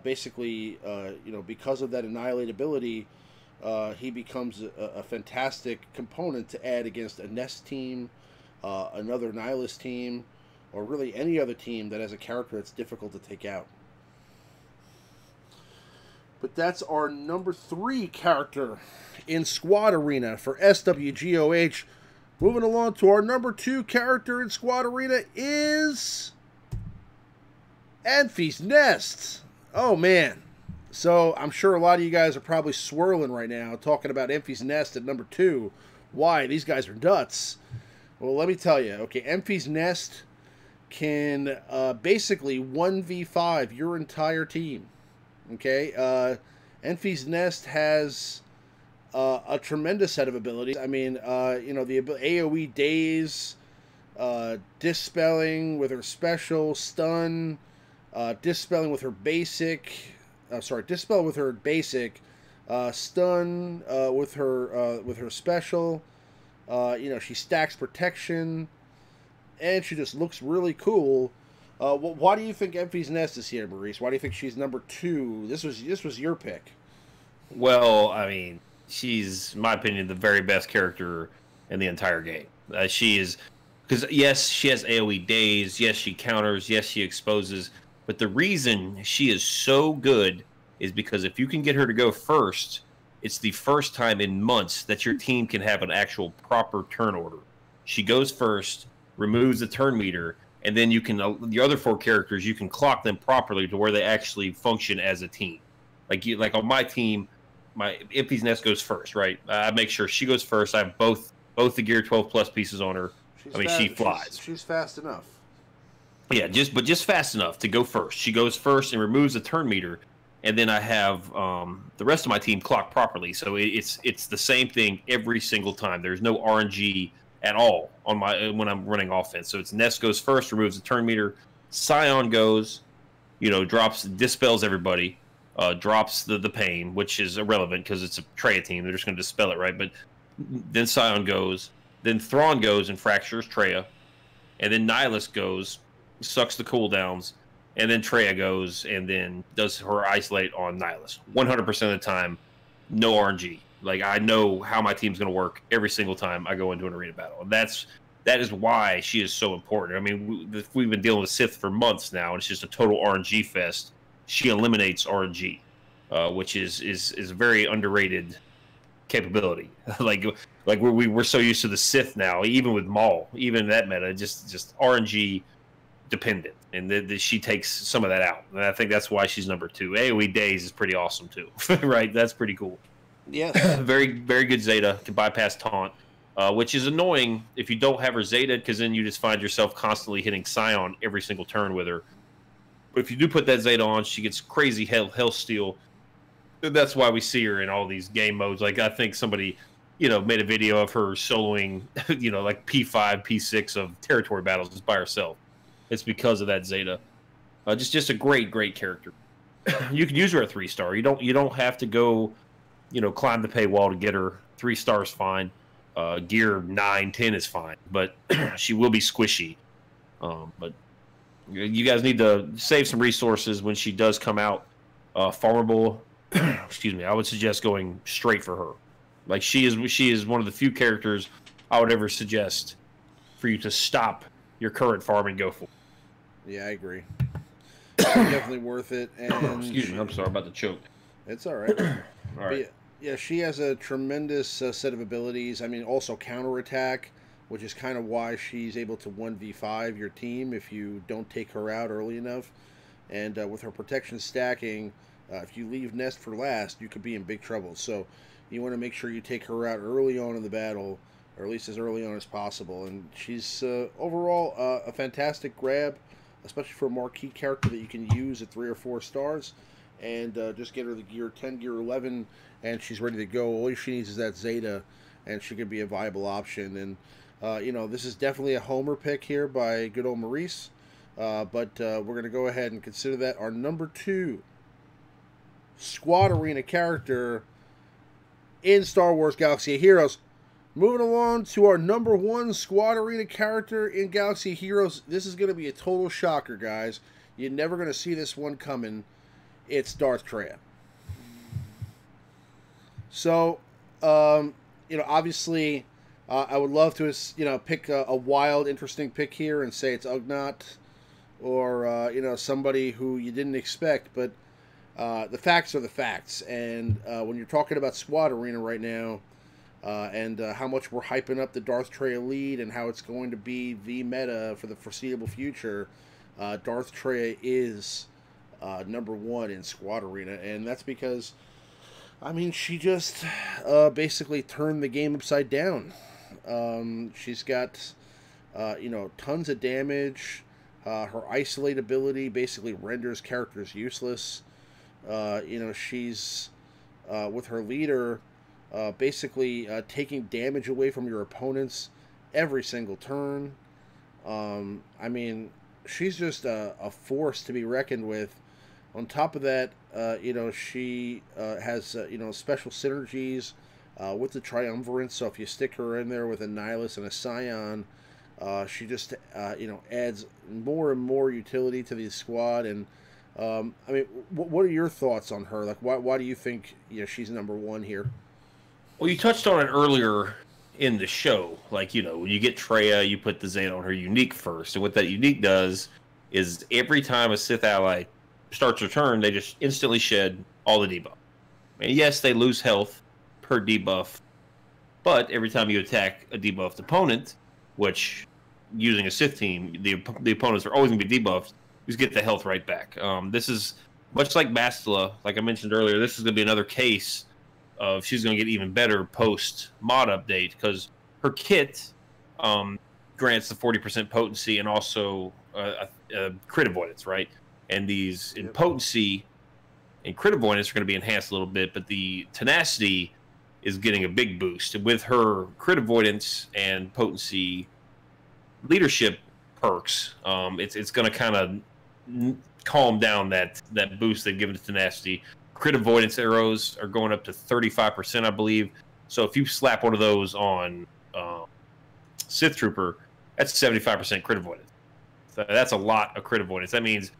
Speaker 1: Basically, you know, because of that annihilate ability, he becomes a fantastic component to add against a Nest team, another Nihilus team, or really any other team that has a character that's difficult to take out. But that's our number 3 character in Squad Arena for SWGOH. Moving along to our number 2 character in Squad Arena is Enfys Nest. Oh, man. So I'm sure a lot of you guys are probably swirling right now talking about Enfys Nest at number 2. Why? These guys are nuts. Well, let me tell you. Okay, Enfys Nest can basically 1v5 your entire team. Okay? Enfys Nest has a tremendous set of abilities. I mean, you know, the AoE Daze, Dispelling with her special, Stun, Dispelling with her basic... Dispel with her basic, Stun with her special. You know, she stacks protection, and she just looks really cool. Why do you think Enfys Nest is here, Maurice? Why do you think she's number 2? This was your pick.
Speaker 2: Well, I mean, she's, in my opinion, the very best character in the entire game. She is, because yes, she has AoE Daze. Yes, she counters. Yes, she exposes. But the reason she is so good is because if you can get her to go first, it's the first time in months that your team can have an actual proper turn order. She goes first, removes the turn meter, and then you can, the other 4 characters, you can clock them properly to where they actually function as a team. Like on my team, my Enfys Nest goes first, right? I make sure she goes first. I have both the Gear 12 plus pieces on her. She flies.
Speaker 1: She's fast enough.
Speaker 2: Yeah, just fast enough to go first. She goes first and removes the turn meter, and then I have the rest of my team clocked properly. So it's the same thing every single time. There's no RNG at all on when I'm running offense. So it's Nest goes first, removes the turn meter. Scion goes, you know, dispels everybody, drops the pain, which is irrelevant because it's a Traya team. They're just going to dispel it, right? But then Scion goes, then Thrawn goes and fractures Traya. and then Nihilus goes, sucks the cooldowns, and then Treya goes and then does her isolate on Nihilus. 100% of the time, no RNG. Like, I know how my team's going to work every single time I go into an arena battle. And that is why she is so important. I mean, we've been dealing with Sith for months now, and it's just a total RNG fest. She eliminates RNG, which is a very underrated capability. like we're so used to the Sith now, even with Maul, even in that meta, just RNG dependent, and she takes some of that out. And I think that's why she's number 2. AoE Days is pretty awesome too, right? That's pretty cool.
Speaker 1: Yes.
Speaker 2: Very, very good Zeta, can bypass taunt, which is annoying if you don't have her Zeta, because then you just find yourself constantly hitting Scion every single turn with her. But if you do put that Zeta on, she gets crazy health steal. That's why we see her in all these game modes. Like, I think somebody, made a video of her soloing, like P5, P6 of territory battles just by herself. It's because of that Zeta. Just a great character. You can use her at 3-star. You don't have to go, climb the paywall to get her. 3 stars fine. Gear 9, 10 is fine, but she will be squishy. But you guys need to save some resources when she does come out. Farmable. Excuse me. I would suggest going straight for her. Like, she is one of the few characters I would ever suggest for you to stop your current farm and go for.
Speaker 1: Yeah, I agree. Definitely worth it. And
Speaker 2: excuse me, I'm sorry about the choke.
Speaker 1: It's all right.
Speaker 2: All right.
Speaker 1: Yeah, she has a tremendous set of abilities. I mean, also counterattack, which is kind of why she's able to 1v5 your team if you don't take her out early enough. And with her protection stacking, if you leave Nest for last, you could be in big trouble. So you want to make sure you take her out early on in the battle, or at least as early on as possible. And she's overall a fantastic grab, especially for a marquee character that you can use at 3 or 4 stars. And just get her the gear 10, gear 11, and she's ready to go. All she needs is that Zeta, and she could be a viable option. And, this is definitely a homer pick here by good old Maurice. But we're going to go ahead and consider that our number 2 Squad Arena character in Star Wars Galaxy of Heroes. Moving along to our number 1 Squad Arena character in Galaxy of Heroes. This is going to be a total shocker, guys. You're never going to see this one coming. It's Darth Treya. So, obviously, I would love to, pick a wild, interesting pick here and say it's Ugnaught or, somebody who you didn't expect. But the facts are the facts. And when you're talking about Squad Arena right now, and how much we're hyping up the Darth Treya lead and how it's going to be the meta for the foreseeable future, Darth Treya is number 1 in Squad Arena. And that's because, I mean, she just basically turned the game upside down. She's got, tons of damage. Her isolate ability basically renders characters useless. She's, with her leader, basically taking damage away from your opponents every single turn. I mean, she's just a force to be reckoned with. On top of that, she has, special synergies with the Triumvirate. So if you stick her in there with a Nihilus and a Scion, she just, adds more and more utility to the squad. And, I mean, what are your thoughts on her? Like, why do you think, she's number 1 here?
Speaker 2: Well, you touched on it earlier in the show. Like, when you get Treya, you put the Zeta on her unique first. And what that unique does is every time a Sith ally starts her turn, they just instantly shed all the debuff. I mean, yes, they lose health per debuff, but every time you attack a debuffed opponent, which, using a Sith team, the opponents are always going to be debuffed, you just get the health right back. This is, much like Bastila, like I mentioned earlier, this is going to be another case of she's going to get even better post-mod update, because her kit grants the 40% potency and also crit avoidance, right? And these in potency and crit avoidance are going to be enhanced a little bit, but the tenacity is getting a big boost. And with her crit avoidance and potency leadership perks, it's going to kind of calm down that boost they've given to tenacity. Crit avoidance arrows are going up to 35%, I believe. So if you slap one of those on Sith Trooper, That's 75% crit avoidance. So that's a lot of crit avoidance. That means,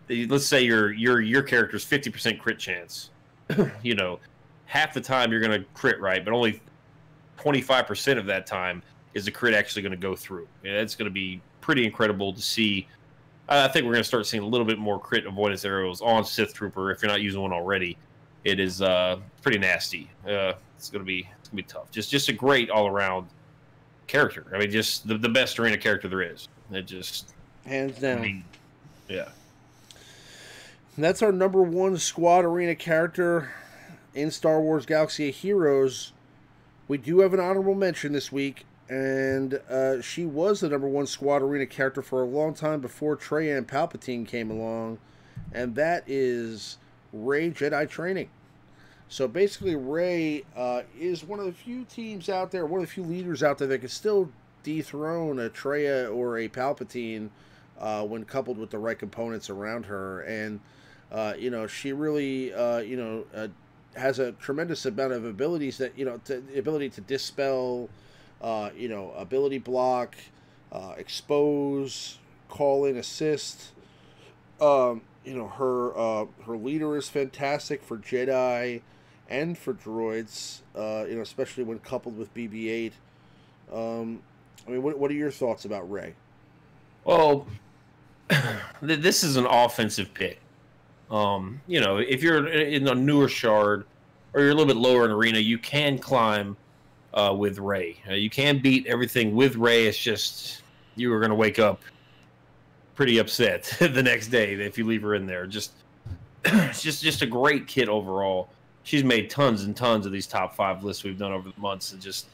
Speaker 2: let's say your character's 50% crit chance. You know, half the time you're going to crit right, but only 25% of that time is the crit actually going to go through. And it's going to be pretty incredible to see. I think we're going to start seeing a little bit more crit avoidance arrows on Sith Trooper if you're not using one already. It is pretty nasty. It's going to be tough. Just a great all around character. I mean, just the best arena character there is. It just
Speaker 1: hands down.
Speaker 2: I mean, yeah.
Speaker 1: And that's our number one squad arena character in Star Wars Galaxy of Heroes. We do have an honorable mention this week, and she was the number one squad arena character for a long time before Trey and Palpatine came along, and that is Rey Jedi Training. So basically, Rey is one of the few teams out there, one of the few leaders out there that can still dethrone a Trey or a Palpatine when coupled with the right components around her. And you know, she really has a tremendous amount of abilities that, you know, the ability to dispel, you know, ability block, expose, call in, assist. You know, her leader is fantastic for Jedi and for droids, you know, especially when coupled with BB-8. I mean, what are your thoughts about Rey?
Speaker 2: Well, this is an offensive pick. You know, if you're in a newer shard or you're a little bit lower in arena, you can climb with Rey. You can beat everything with Rey. It's just you are going to wake up pretty upset the next day if you leave her in there. Just a great kit overall. She's made tons and tons of these top 5 lists we've done over the months, and just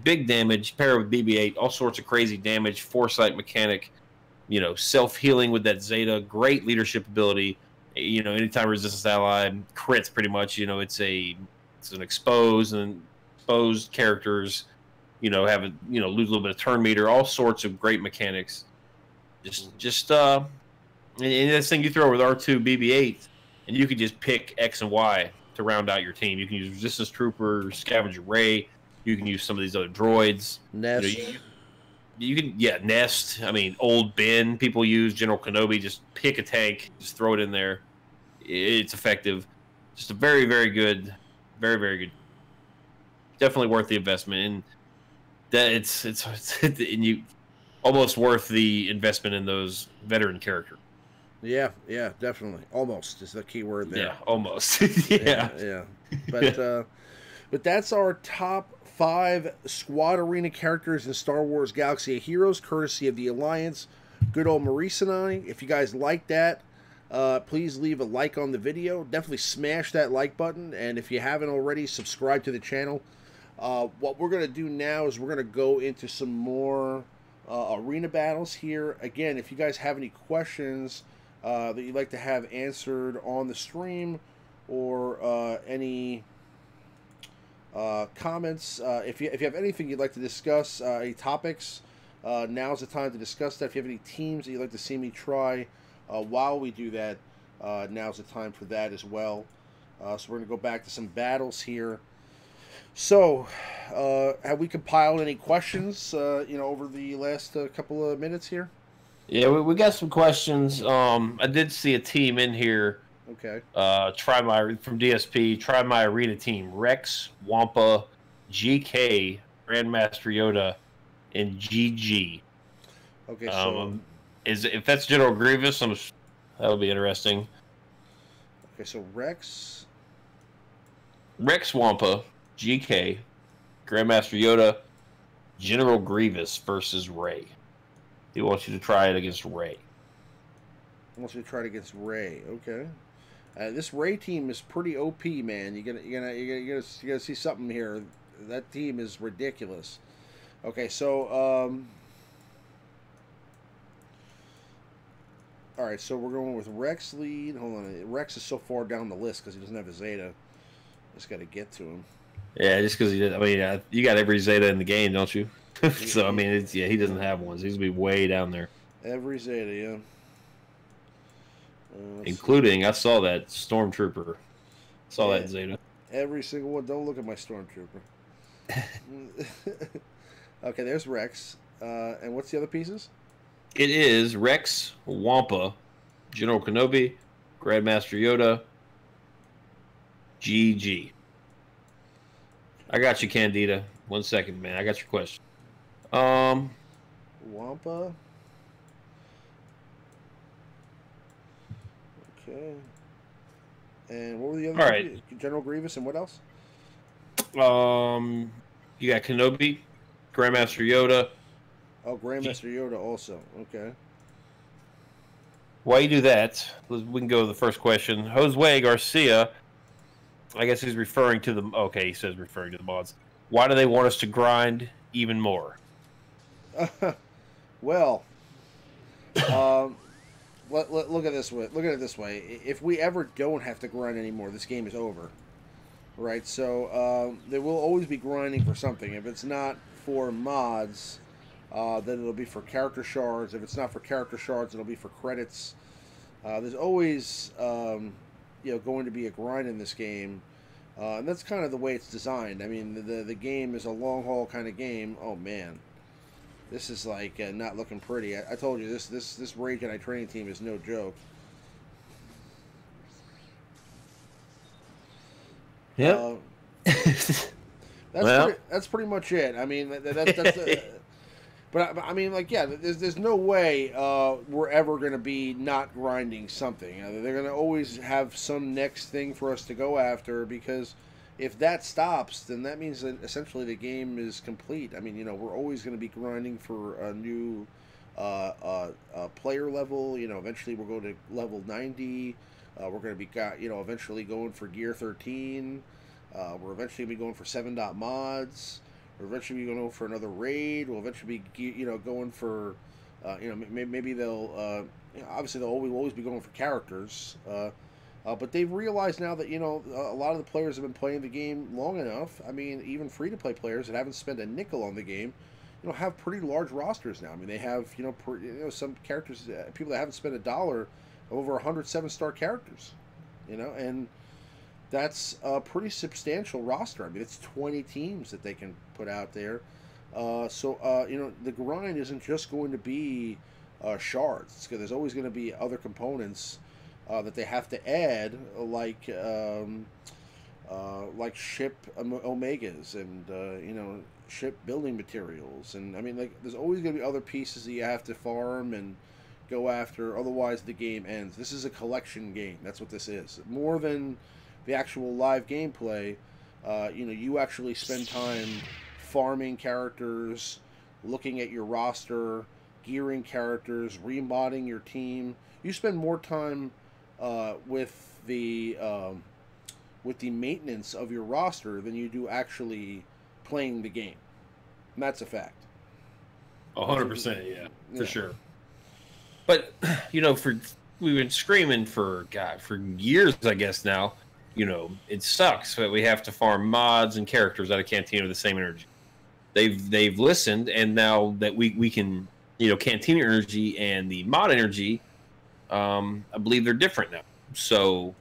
Speaker 2: big damage, pair with BB-8, all sorts of crazy damage, foresight mechanic, you know, self-healing with that Zeta, great leadership ability. You know, anytime resistance ally crits, pretty much, you know, it's an exposed characters, you know, have a, you know, lose a little bit of turn meter, all sorts of great mechanics. And this thing you throw with R2 BB-8, and you can just pick X and Y to round out your team. You can use Resistance Trooper, Scavenger Rey. You can use some of these other droids.
Speaker 1: Nest.
Speaker 2: You know, you can, yeah, Nest. I mean, Old Ben. People use General Kenobi. Just pick a tank, just throw it in there. It's effective. Just a very, very good, very, very good. Definitely worth the investment, and that it's and you almost worth the investment in those veteran characters.
Speaker 1: Yeah, definitely. Almost is the key word there.
Speaker 2: Yeah, almost.
Speaker 1: yeah. But that's our top 5 squad arena characters in Star Wars Galaxy of Heroes, courtesy of the Alliance. Good old Maurice and I. If you guys like that, please leave a like on the video. Definitely smash that like button, and if you haven't already, subscribe to the channel. What we're going to do now is we're going to go into some more arena battles here. Again, if you guys have any questions that you'd like to have answered on the stream, or any comments, if you have anything you'd like to discuss, any topics, now's the time to discuss that. If you have any teams that you'd like to see me try while we do that, now's the time for that as well. So we're going to go back to some battles here. So, have we compiled any questions, you know, over the last couple of minutes here?
Speaker 2: Yeah, we got some questions. I did see a team in here.
Speaker 1: Okay.
Speaker 2: From DSP. Try my arena team: Rex, Wampa, GK, Grandmaster Yoda, and GG.
Speaker 1: Okay. So,
Speaker 2: if that's General Grievous, that'll be interesting.
Speaker 1: Okay, so Rex,
Speaker 2: Wampa, GK, Grandmaster Yoda, General Grievous versus Rey. He wants you to try it against Rey.
Speaker 1: He wants you to try it against Rey. Okay. This Rey team is pretty OP, man. You're gonna see something here. That team is ridiculous. Okay, so all right, so we're going with Rex lead. Hold on, Rex is so far down the list because he doesn't have a Zeta. Just got to get to him.
Speaker 2: Yeah, just because he did. I mean, you got every Zeta in the game, don't you? So I mean, he doesn't have one. So he's gonna be way down there.
Speaker 1: Every Zeta, yeah.
Speaker 2: Including, I saw that Stormtrooper. That Zeta.
Speaker 1: Every single one. Don't look at my Stormtrooper. Okay, there's Rex. And what's the other pieces?
Speaker 2: It is Rex, Wampa, General Kenobi, Grandmaster Yoda, GG. I got you, Candida. 1 second, man. I got your question.
Speaker 1: Wampa. Okay. And what were the other?
Speaker 2: All right.
Speaker 1: General Grievous and what else?
Speaker 2: You got Kenobi, Grandmaster Yoda.
Speaker 1: Oh, Grandmaster Yoda also. Okay.
Speaker 2: While you do that, we can go to the first question. Josue Garcia, I guess he's referring to the... Okay, he says referring to the mods. Why do they want us to grind even more?
Speaker 1: Well, look at this way. Look at it this way. If we ever don't have to grind anymore, this game is over. Right? So there will always be grinding for something. If it's not for mods, then it'll be for character shards. If it's not for character shards, it'll be for credits. There's always going to be a grind in this game. And that's kind of the way it's designed. I mean, the game is a long haul kind of game. Oh man, this is like not looking pretty. I told you this Rage Jedi training team is no joke.
Speaker 2: Yeah.
Speaker 1: That's pretty much it. I mean, that's. But I mean, like, yeah, there's no way we're ever going to be not grinding something. They're going to always have some next thing for us to go after, because if that stops, then that means that essentially the game is complete. I mean, we're always going to be grinding for a new player level. Eventually we'll go to level 90. We're going to be eventually going for Gear 13. We're eventually going to be going for 7.mods. We're eventually going for another raid. We'll eventually be, going for, maybe they'll, obviously they'll always be going for characters. But they've realized now that, a lot of the players have been playing the game long enough. I mean, even free-to-play players that haven't spent a nickel on the game, have pretty large rosters now. I mean, they have, some characters, people that haven't spent $1, over 100 7-star characters, and that's a pretty substantial roster. I mean, it's 20 teams that they can put out there. So the grind isn't just going to be shards. There's always going to be other components that they have to add, like ship omegas and ship building materials. And I mean, like, there's always going to be other pieces that you have to farm and go after. Otherwise, the game ends. This is a collection game. That's what this is. More than the actual live gameplay, you actually spend time farming characters, looking at your roster, gearing characters, remodding your team. You spend more time with the maintenance of your roster than you do actually playing the game. And that's a fact.
Speaker 2: 100%, yeah, for sure. But we've been screaming for years, I guess now. It sucks that we have to farm mods and characters out of Cantina with the same energy. They've listened, and now that we can, Cantina energy and the mod energy, I believe they're different now. So,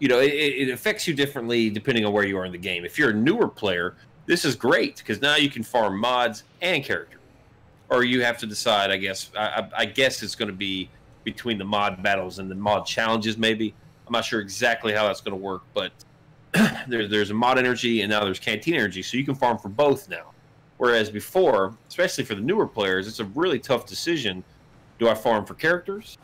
Speaker 2: it affects you differently depending on where you are in the game. If you're a newer player, this is great because now you can farm mods and characters. Or you have to decide, I guess. I guess it's going to be between the mod battles and the mod challenges, maybe. I'm not sure exactly how that's going to work, but there's a mod energy and now there's Canteen energy, so you can farm for both now. Whereas before, especially for the newer players, it's a really tough decision. Do I farm for characters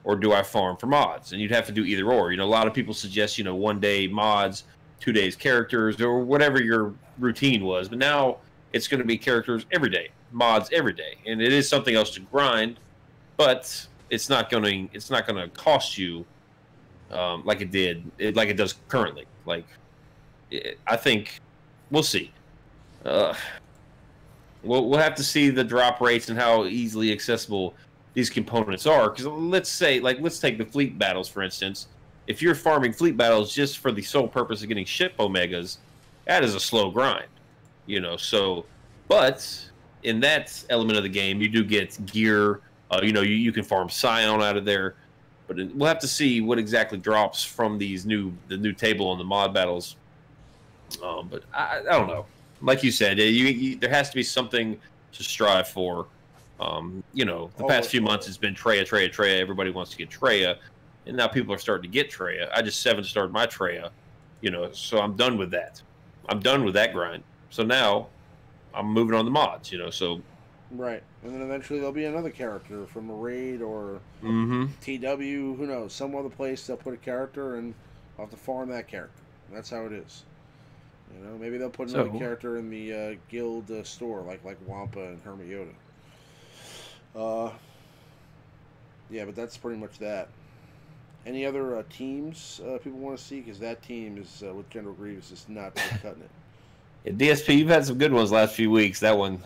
Speaker 2: or do I farm for mods? And you'd have to do either or. A lot of people suggest, 1 day mods, 2 days characters, or whatever your routine was. But now it's going to be characters every day, mods every day. And it is something else to grind, but it's not going to cost you like it does currently. I think we'll see. We'll have to see the drop rates and how easily accessible these components are. Because let's take the fleet battles, for instance. If you're farming fleet battles just for the sole purpose of getting ship omegas, that is a slow grind. But in that element of the game, you do get gear. You can farm Scion out of there. But we'll have to see what exactly drops from the new table on the mod battles. But I don't know. Like you said, there has to be something to strive for You know, the past few months it's been Treya, Treya, Treya. Everybody wants to get Treya, and now people are starting to get Treya. I just 7-starred my Treya, you know, so I'm done with that. I'm done with that grind. So now I'm moving on to mods, you know. So
Speaker 1: Right, and then eventually there'll be another character from a raid or TW. Who knows? Some other place they'll put a character, and I'll have to farm that character. That's how it is. You know, maybe they'll put another character in the guild store, like Wampa and Hermit Yoda. Yeah, but that's pretty much that. Any other teams people want to see? Because that team is with General Grievous is not cutting it.
Speaker 2: Yeah, DSP, you've had some good ones last few weeks. That one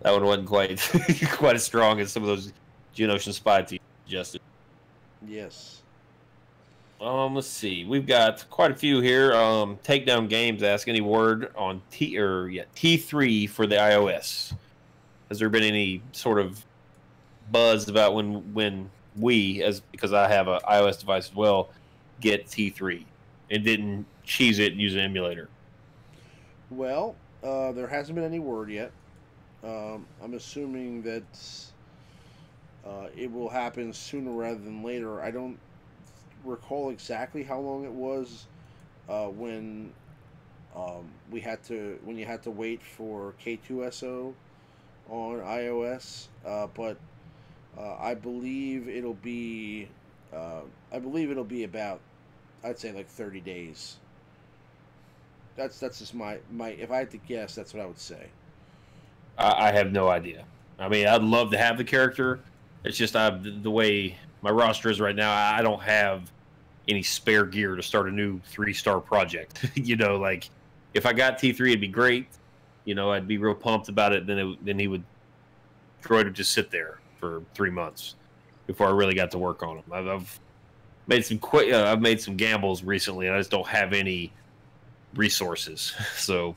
Speaker 2: wasn't quite quite as strong as some of those Geonosian spy teams suggested.
Speaker 1: Yes.
Speaker 2: Let's see. We've got quite a few here. Takedown Games ask any word on T3 for the iOS. Has there been any sort of buzz about when we, because I have an iOS device as well, get T3 and didn't cheese it and use an emulator?
Speaker 1: Well, there hasn't been any word yet. I'm assuming that it will happen sooner rather than later. I don't recall exactly how long it was when you had to wait for K2SO on iOS, but I believe it'll be about, I'd say, like 30 days. That's just my if I had to guess, that's what I would say.
Speaker 2: I have no idea. I mean, I'd love to have the character. It's just the way my roster is right now, I don't have any spare gear to start a new 3-star project. You know, like if I got T3, it'd be great. You know, I'd be real pumped about it. Then he would Droid would just sit there for 3 months before I really got to work on him. I've made some gambles recently, and I just don't have any resources. So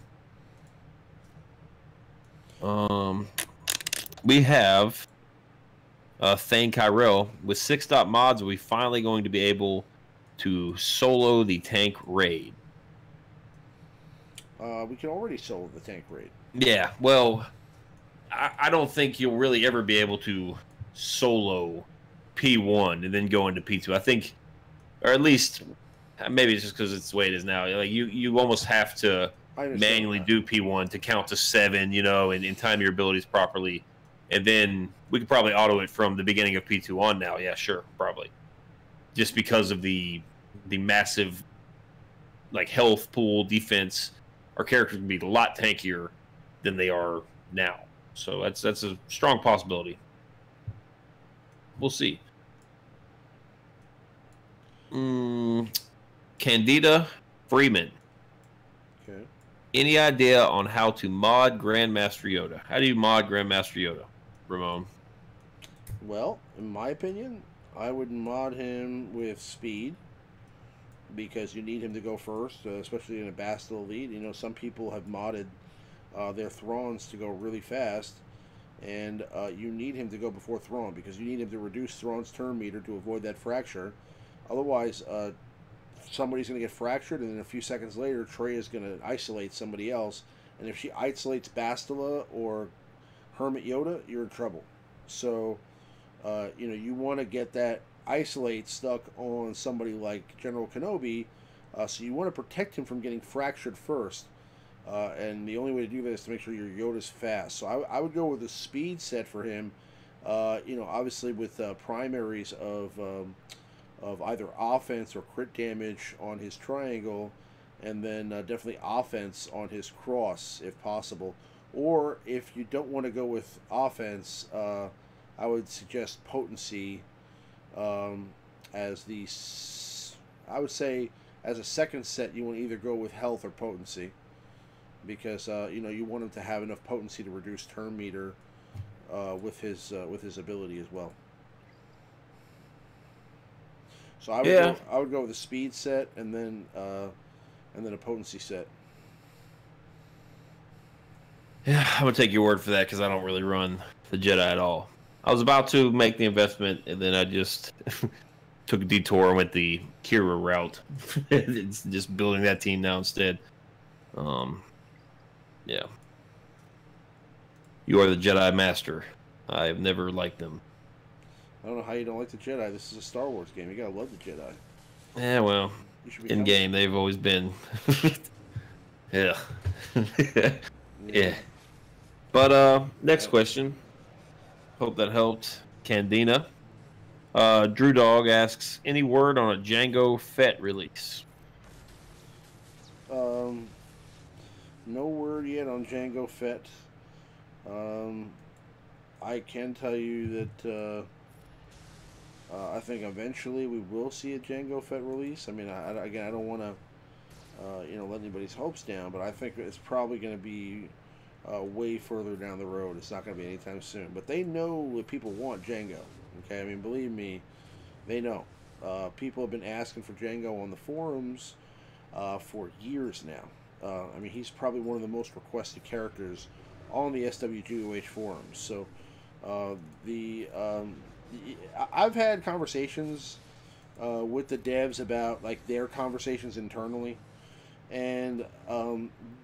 Speaker 2: we have Thane Kyrell with 6 mods. Are we finally going to be able to solo the tank raid?
Speaker 1: We can already solo the tank raid.
Speaker 2: Yeah, well, I don't think you'll really ever be able to solo P1 and then go into P2. I think, or at least, maybe it's just because it's the way it is now. Like you almost have to manually do P1 to count to 7, you know, and time your abilities properly. And then we could probably auto it from the beginning of P2 on now. Yeah, sure, probably. Just because of the massive, like, health pool, defense, our characters can be a lot tankier than they are now. So that's a strong possibility. We'll see. Candida Freeman.
Speaker 1: Okay.
Speaker 2: Any idea on how to mod Grandmaster Yoda? How do you mod Grandmaster Yoda, Ramon?
Speaker 1: Well, in my opinion, I would mod him with speed, because you need him to go first, especially in a Bastille Elite. You know, some people have modded their Thrawns to go really fast, and you need him to go before Thrawn, because you need him to reduce Thrawn's turn meter to avoid that fracture. Otherwise, somebody's going to get fractured, and then a few seconds later, Trey is going to isolate somebody else, and if she isolates Bastila or Hermit Yoda, you're in trouble. So, you know, you want to get that isolate stuck on somebody like General Kenobi, so you want to protect him from getting fractured first, and the only way to do that is to make sure your Yoda's fast. So I would go with a speed set for him, you know, obviously with primaries of either offense or crit damage on his triangle, and then definitely offense on his cross if possible. Or if you don't want to go with offense, I would suggest potency as the, I would say, as a second set, you want to either go with health or potency, because you know, you want him to have enough potency to reduce turn meter with his ability as well. So I would go with a speed set, and then a potency set.
Speaker 2: Yeah, I'm gonna take your word for that, because I don't really run the Jedi at all. I was about to make the investment, and then I just took a detour and went the Kira route. It's just building that team now instead. Yeah. You are the Jedi Master. I've never liked them.
Speaker 1: I don't know how you don't like the Jedi. This is a Star Wars game. You gotta love the Jedi.
Speaker 2: Yeah, well,
Speaker 1: You should
Speaker 2: in
Speaker 1: become
Speaker 2: game they've always been. Yeah.
Speaker 1: Yeah.
Speaker 2: Yeah. But next question. Hope that helped. Candina. Drew Dog asks, any word on a Django Fett release?
Speaker 1: Um, no word yet on Jango Fett. Um, I can tell you that I think eventually we will see a Jango Fett release. I mean, again, I don't want to let anybody's hopes down, but I think it's probably going to be way further down the road. It's not going to be anytime soon. But they know what people want Django. Okay, I mean, believe me, they know. People have been asking for Django on the forums for years now. I mean, he's probably one of the most requested characters on the SWGOH forums. So uh, the I've had conversations with the devs about like their conversations internally, and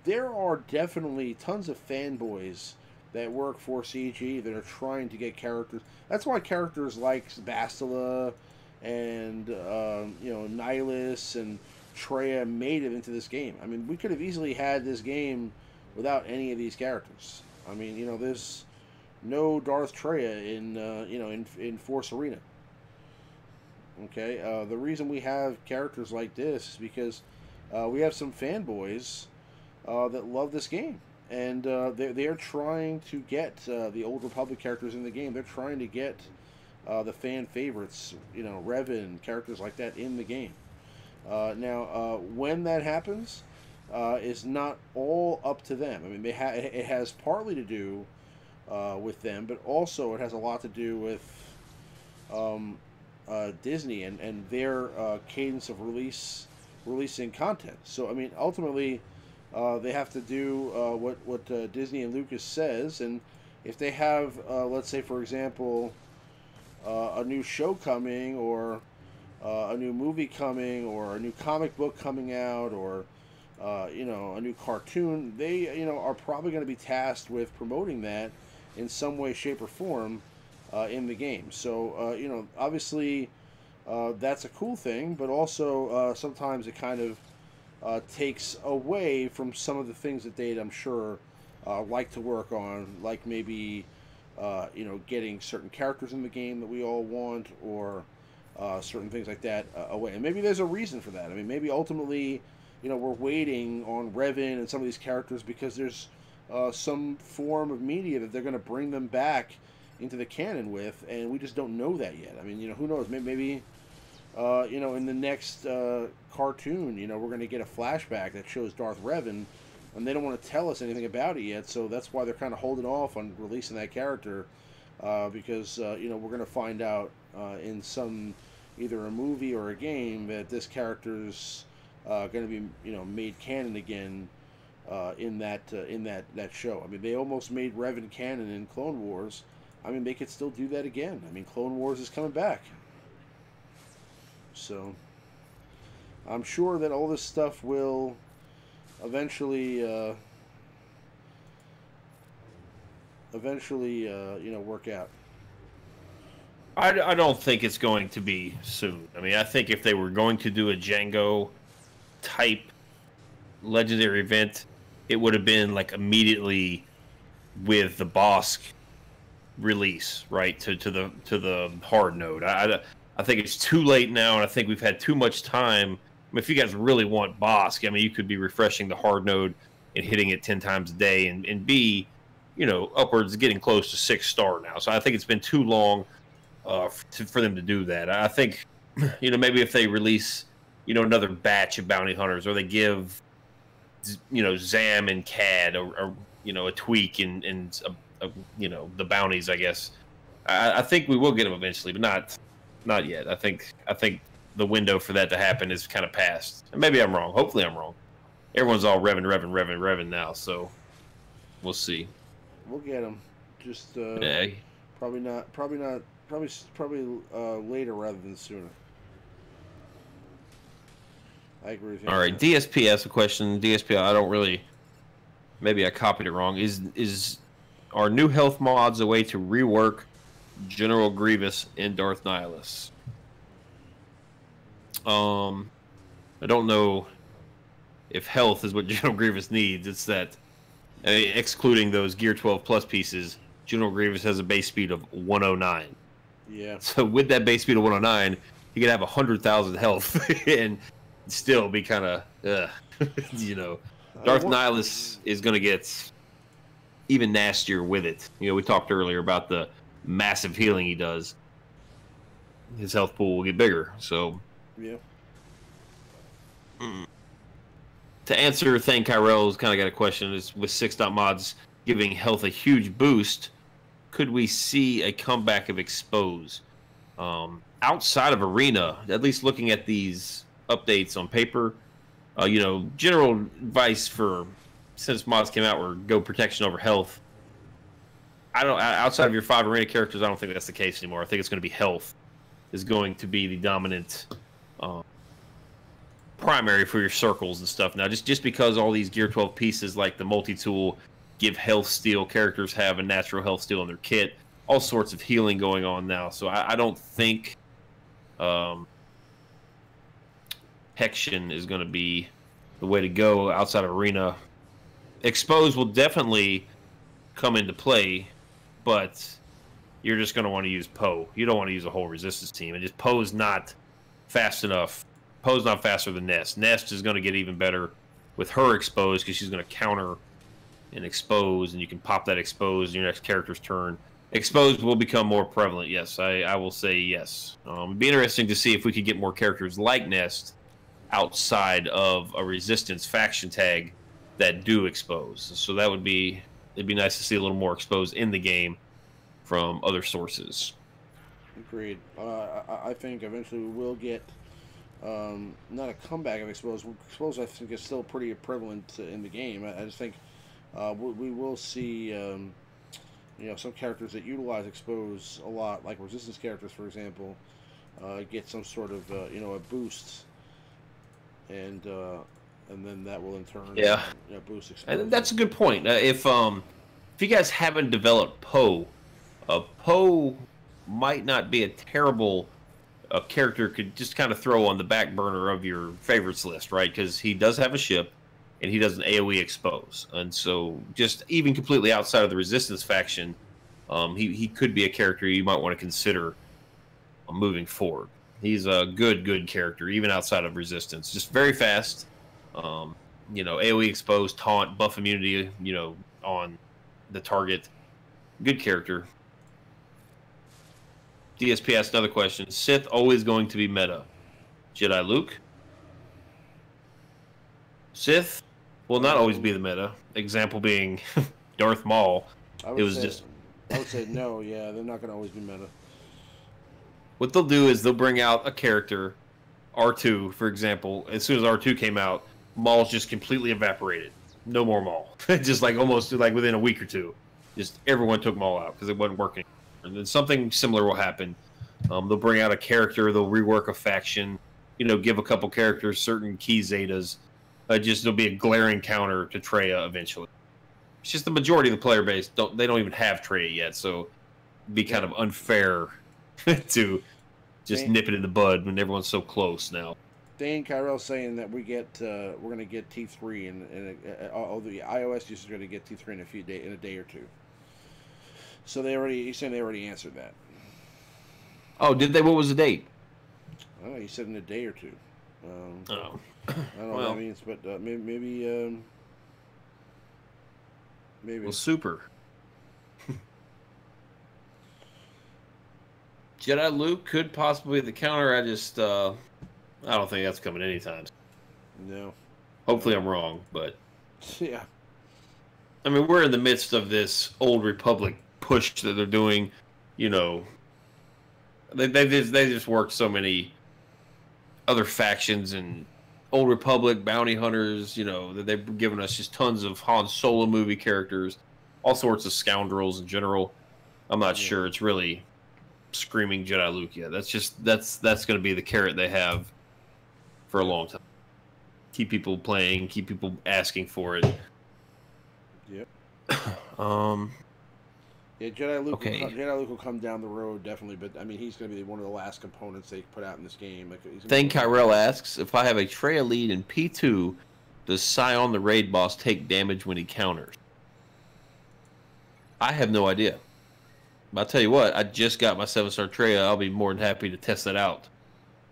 Speaker 1: there are definitely tons of fanboys that work for CG that are trying to get characters. That's why characters like Bastila and Nihilus and Treya made it into this game. I mean, we could have easily had this game without any of these characters. I mean, there's no Darth Treya in Force Arena. Okay, the reason we have characters like this is because we have some fanboys that love this game, and they're trying to get the Old Republic characters in the game. They're trying to get the fan favorites, Revan, characters like that in the game. Now, when that happens, is not all up to them. I mean, it has partly to do with them, but also it has a lot to do with Disney and their cadence of releasing content. So, I mean, ultimately, they have to do what Disney and Lucas says, and if they have, let's say, for example, a new show coming, or a new movie coming, or a new comic book coming out, or a new cartoon, they are probably going to be tasked with promoting that in some way, shape, or form in the game. So obviously that's a cool thing, but also sometimes it kind of takes away from some of the things that they'd, I'm sure, like to work on, like maybe getting certain characters in the game that we all want, or certain things like that away. And maybe there's a reason for that. I mean, maybe ultimately, we're waiting on Revan and some of these characters because there's some form of media that they're going to bring them back into the canon with, and we just don't know that yet. I mean, who knows? Maybe in the next cartoon, we're going to get a flashback that shows Darth Revan, and they don't want to tell us anything about it yet, so that's why they're kind of holding off on releasing that character, because we're going to find out in some either a movie or a game that this character's going to be made canon again in that show. I mean, they almost made Revan canon in Clone Wars. I mean, they could still do that again. I mean, Clone Wars is coming back, so I'm sure that all this stuff will eventually work out.
Speaker 2: I don't think it's going to be soon. I mean, I think if they were going to do a Django type legendary event, it would have been like immediately with the Bosk release, right, to the hard node. I think it's too late now, and I think we've had too much time. I mean, if you guys really want Bosk, I mean, you could be refreshing the hard node and hitting it 10 times a day, and be, upwards, getting close to 6-star now. So I think it's been too long for them to do that. I think, maybe if they release, another batch of bounty hunters, or they give, Zam and Cad, or a tweak in the bounties, I guess. I think we will get them eventually, but not yet. I think the window for that to happen is kind of past. And maybe I'm wrong. Hopefully I'm wrong. Everyone's all revving now, so we'll see.
Speaker 1: We'll get them. Just
Speaker 2: Yeah.
Speaker 1: probably later rather than sooner. I agree with you.
Speaker 2: All right, DSP asked a question. DSP, I don't really. Maybe I copied it wrong. Is Are new health mods a way to rework General Grievous and Darth Nihilus? I don't know if health is what General Grievous needs. It's that, I mean, excluding those Gear 12 Plus pieces, General Grievous has a base speed of 109.
Speaker 1: Yeah.
Speaker 2: So with that base speed of 109, he could have 100,000 health and still be kind of, you know. Darth Nihilus is going to get even nastier with it. You know, we talked earlier about the massive healing he does. His health pool will get bigger. So,
Speaker 1: yeah.
Speaker 2: To answer Thane Kyrell's kind of got a question, is with 6-dot mods giving health a huge boost, could we see a comeback of Expose? Outside of Arena, at least looking at these updates on paper, you know, general advice for since mods came out were go protection over health. I don't, outside of your 5 Arena characters, I don't think that's the case anymore. I think it's going to be health is going to be the dominant primary for your circles and stuff now, just because all these Gear 12 pieces like the multi-tool give health steal, characters have a natural health steal in their kit, all sorts of healing going on now. So I don't think Hexion is going to be the way to go outside of Arena. Expose will definitely come into play, but you're just going to want to use Poe. You don't want to use a whole resistance team, and just Poe's not fast enough. Poe's not faster than Nest. Nest is going to get even better with her Expose because she's going to counter and Expose, and you can pop that Expose in your next character's turn. Expose will become more prevalent, yes. I will say yes. It'd be interesting to see if we could get more characters like Nest outside of a Resistance faction tag that do Expose. So that would be, it'd be nice to see a little more Expose in the game from other sources.
Speaker 1: Agreed. I think eventually we will get not a comeback of Expose. Expose, I think, is still pretty prevalent in the game. I just think we will see, you know, some characters that utilize Expose a lot, like Resistance characters, for example, get some sort of, you know, a boost, and then that will in turn, you know, boost Expose.
Speaker 2: And that's a good point. If you guys haven't developed Poe, Poe might not be a terrible character could just kind of throw on the back burner of your favorites list, right? Because he does have a ship, and he does an AoE Expose. And so just even completely outside of the Resistance faction, he could be a character you might want to consider moving forward. He's a good character, even outside of Resistance. Just very fast. You know, AoE Expose, taunt, buff immunity, you know, on the target. Good character. DSP asked another question. Sith always going to be meta? Jedi Luke? Sith will not always be the meta. Example being Darth Maul. I would
Speaker 1: say no, yeah, they're not going to always be meta.
Speaker 2: What they'll do is they'll bring out a character, R2, for example. As soon as R2 came out, Maul's just completely evaporated. No more Maul. Just like almost like within a week or two. Just everyone took Maul out because it wasn't working. And then something similar will happen. They'll bring out a character, they'll rework a faction, you know, give a couple characters certain key zetas. There'll be a glaring counter to Traya eventually. It's just the majority of the player base don't even have Traya yet, so it'd be kind of unfair to just nip it in the bud when everyone's so close now.
Speaker 1: Thane Kyrell saying that we're going to get T3 and all the iOS users are going to get T3 in a day or two. So he's saying they already answered that.
Speaker 2: Oh, did they? What was the date?
Speaker 1: Oh, he said in a day or two.
Speaker 2: I
Speaker 1: don't know what that means, but maybe.
Speaker 2: Well, super. Jedi Luke could possibly be the counter. I don't think that's coming anytime.
Speaker 1: No.
Speaker 2: Hopefully I'm wrong, but
Speaker 1: yeah.
Speaker 2: I mean, we're in the midst of this Old Republic push that they're doing. You know, they just worked so many other factions and Old Republic bounty hunters. You know, that they've given us just tons of Han Solo movie characters, all sorts of scoundrels in general. I'm not sure it's really screaming Jedi Luke yet. That's going to be the carrot they have for a long time. Keep people playing, keep people asking for it.
Speaker 1: Yep. Yeah, Jedi Luke.
Speaker 2: Okay.
Speaker 1: Jedi Luke will come down the road definitely, but I mean he's going to be one of the last components they put out in this game. Like, he's
Speaker 2: Thing Kyrell asks, if I have a Traya lead in P2, does Scion the raid boss take damage when he counters? I have no idea. But I'll tell you what, I just got my 7-star Traya. I'll be more than happy to test that out.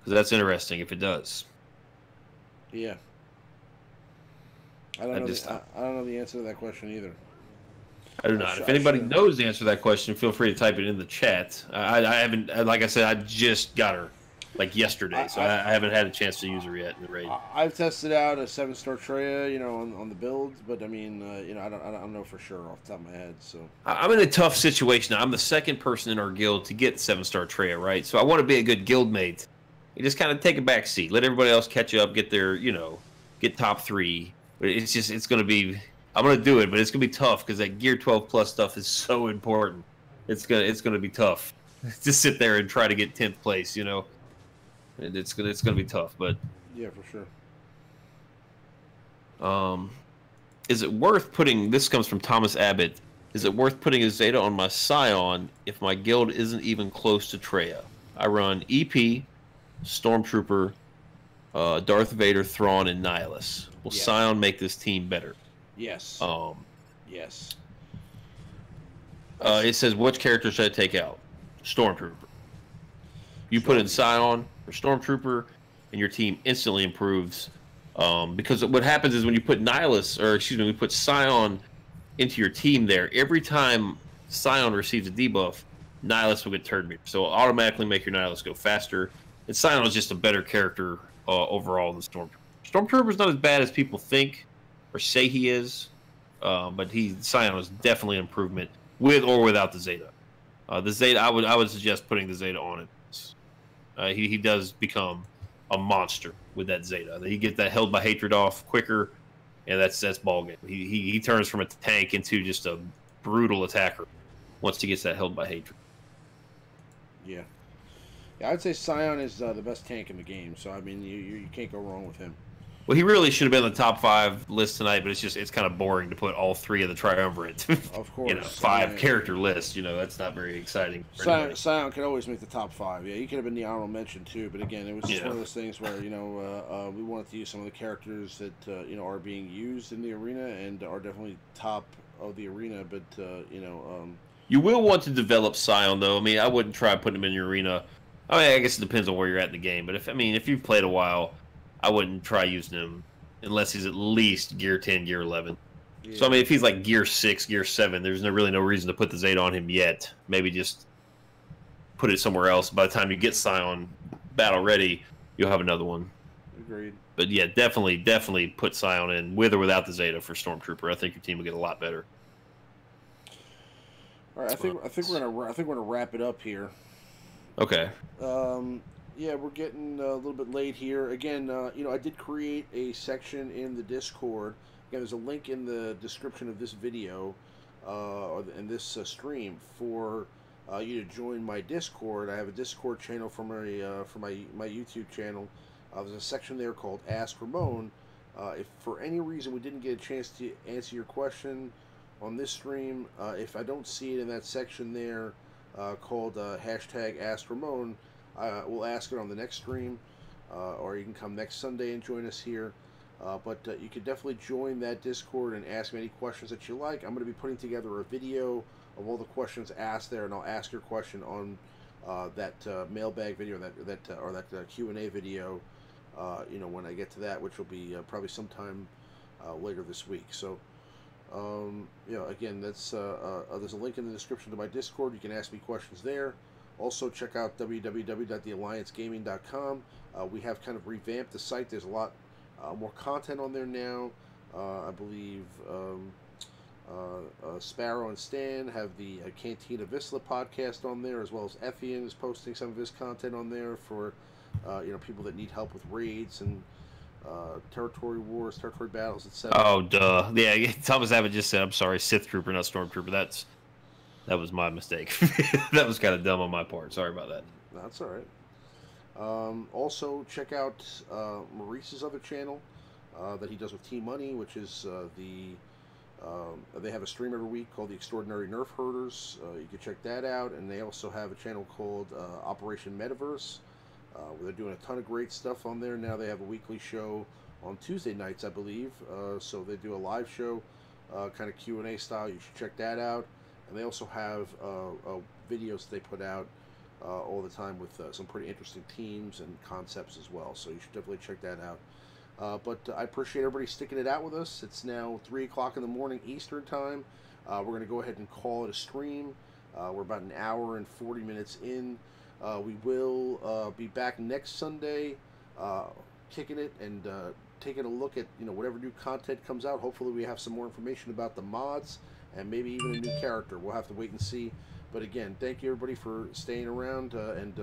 Speaker 2: Because that's interesting if it does.
Speaker 1: Yeah. I don't know the answer to that question either.
Speaker 2: I do not. If anybody knows the answer to that question, feel free to type it in the chat. I haven't, like I said, I just got her like yesterday, so I haven't had a chance to use her yet in the raid.
Speaker 1: I've tested out a 7-star Traya, on the builds, but I mean, I don't know for sure off the top of my head. So
Speaker 2: I'm in a tough situation. I'm the second person in our guild to get 7-star Traya, right? So I want to be a good guildmate. You just kind of take a back seat, let everybody else catch up, get their, get top 3. It's going to be. I'm going to do it, but it's going to be tough because that Gear 12 Plus stuff is so important. It's gonna be tough to sit there and try to get 10th place, And it's gonna be tough, but
Speaker 1: yeah, for
Speaker 2: sure. Is it worth putting? This comes from Thomas Abbott. Is it worth putting a Zeta on my Scion if my guild isn't even close to Traya? I run EP, Stormtrooper, Darth Vader, Thrawn, and Nihilus. Will Scion make this team better?
Speaker 1: Yes. Yes.
Speaker 2: It says, which character should I take out? Stormtrooper. You put in Scion or Stormtrooper, and your team instantly improves. Because what happens is when you put we put Scion into your team there, every time Scion receives a debuff, Nihilus will get turn meter. So it'll automatically make your Nihilus go faster. And Scion is just a better character overall than Stormtrooper. Stormtrooper's not as bad as people think or say he is, but Scion is definitely an improvement with or without the Zeta. The Zeta, I would suggest putting the Zeta on it. He does become a monster with that Zeta. He gets that held by hatred off quicker, and that's ballgame. He turns from a tank into just a brutal attacker once he gets that held by hatred.
Speaker 1: Yeah, I'd say Scion is the best tank in the game. So I mean, you can't go wrong with him.
Speaker 2: Well, he really should have been on the top 5 list tonight, but it's kind of boring to put all 3 of the triumvirate.
Speaker 1: Of course,
Speaker 2: 5 character list. That's not very exciting.
Speaker 1: Scion could always make the top 5. Yeah, he could have been the honorable mention too. But again, it was just one of those things where we wanted to use some of the characters that are being used in the arena and are definitely top of the arena. But
Speaker 2: you will want to develop Scion though. I mean, I wouldn't try putting him in your arena. I mean, I guess it depends on where you're at in the game. But if you've played a while, I wouldn't try using him unless he's at least Gear 10, Gear 11. Yeah. So, if he's like Gear 6, Gear 7, there's really no reason to put the Zeta on him yet. Maybe just put it somewhere else. By the time you get Scion battle ready, you'll have another one.
Speaker 1: Agreed.
Speaker 2: But yeah, definitely put Scion in with or without the Zeta for Stormtrooper. I think your team will get a lot better.
Speaker 1: All right, I think we're gonna wrap it up here.
Speaker 2: Okay.
Speaker 1: Yeah, we're getting a little bit late here. Again, I did create a section in the Discord. Again, there's a link in the description of this video, and this stream for you to join my Discord. I have a Discord channel for my YouTube channel. There's a section there called Ask Ramon. If for any reason we didn't get a chance to answer your question on this stream, if I don't see it in that section there called hashtag Ask Ramon, we'll ask it on the next stream, or you can come next Sunday and join us here. But you can definitely join that Discord and ask me any questions that you like. I'm going to be putting together a video of all the questions asked there, and I'll ask your question on that mailbag video, that Q&A video. When I get to that, which will be probably sometime later this week. So, again, that's there's a link in the description to my Discord. You can ask me questions there. Also, check out www.thealliancegaming.com. We have kind of revamped the site. There's a lot more content on there now. I believe Sparrow and Stan have the Cantina Visla podcast on there, as well as Effian is posting some of his content on there for people that need help with raids and territory wars, territory battles, etc.
Speaker 2: Oh, duh. Yeah, Thomas Abbott just said, I'm sorry, Sith Trooper, not Stormtrooper. That was my mistake. That was kind of dumb on my part. Sorry about that.
Speaker 1: That's all right. Also, check out Maurice's other channel that he does with T Money, which is the They have a stream every week called the Extraordinary Nerf Herders. You can check that out. And they also have a channel called Operation Metaverse, where they're doing a ton of great stuff on there. Now they have a weekly show on Tuesday nights, I believe. So they do a live show, kind of Q&A style. You should check that out. And they also have videos they put out all the time with some pretty interesting teams and concepts as well. So you should definitely check that out. But I appreciate everybody sticking it out with us. It's now 3 o'clock in the morning Eastern time. We're going to go ahead and call it a stream. We're about an hour and 40 minutes in. We will be back next Sunday, kicking it and taking a look at whatever new content comes out. Hopefully we have some more information about the mods and maybe even a new character. We'll have to wait and see. But again, thank you everybody for staying around and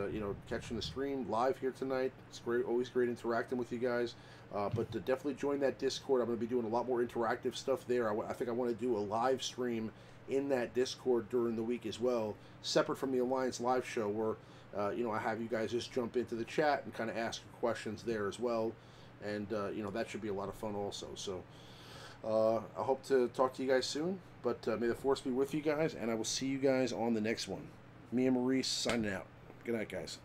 Speaker 1: catching the stream live here tonight. It's great, always great interacting with you guys. But definitely join that Discord. I'm going to be doing a lot more interactive stuff there. I think I want to do a live stream in that Discord during the week as well, separate from the Alliance live show, where I have you guys just jump into the chat and kind of ask your questions there as well. And that should be a lot of fun also. So I hope to talk to you guys soon. But may the force be with you guys, and I will see you guys on the next one. Me and Maurice signing out. Good night, guys.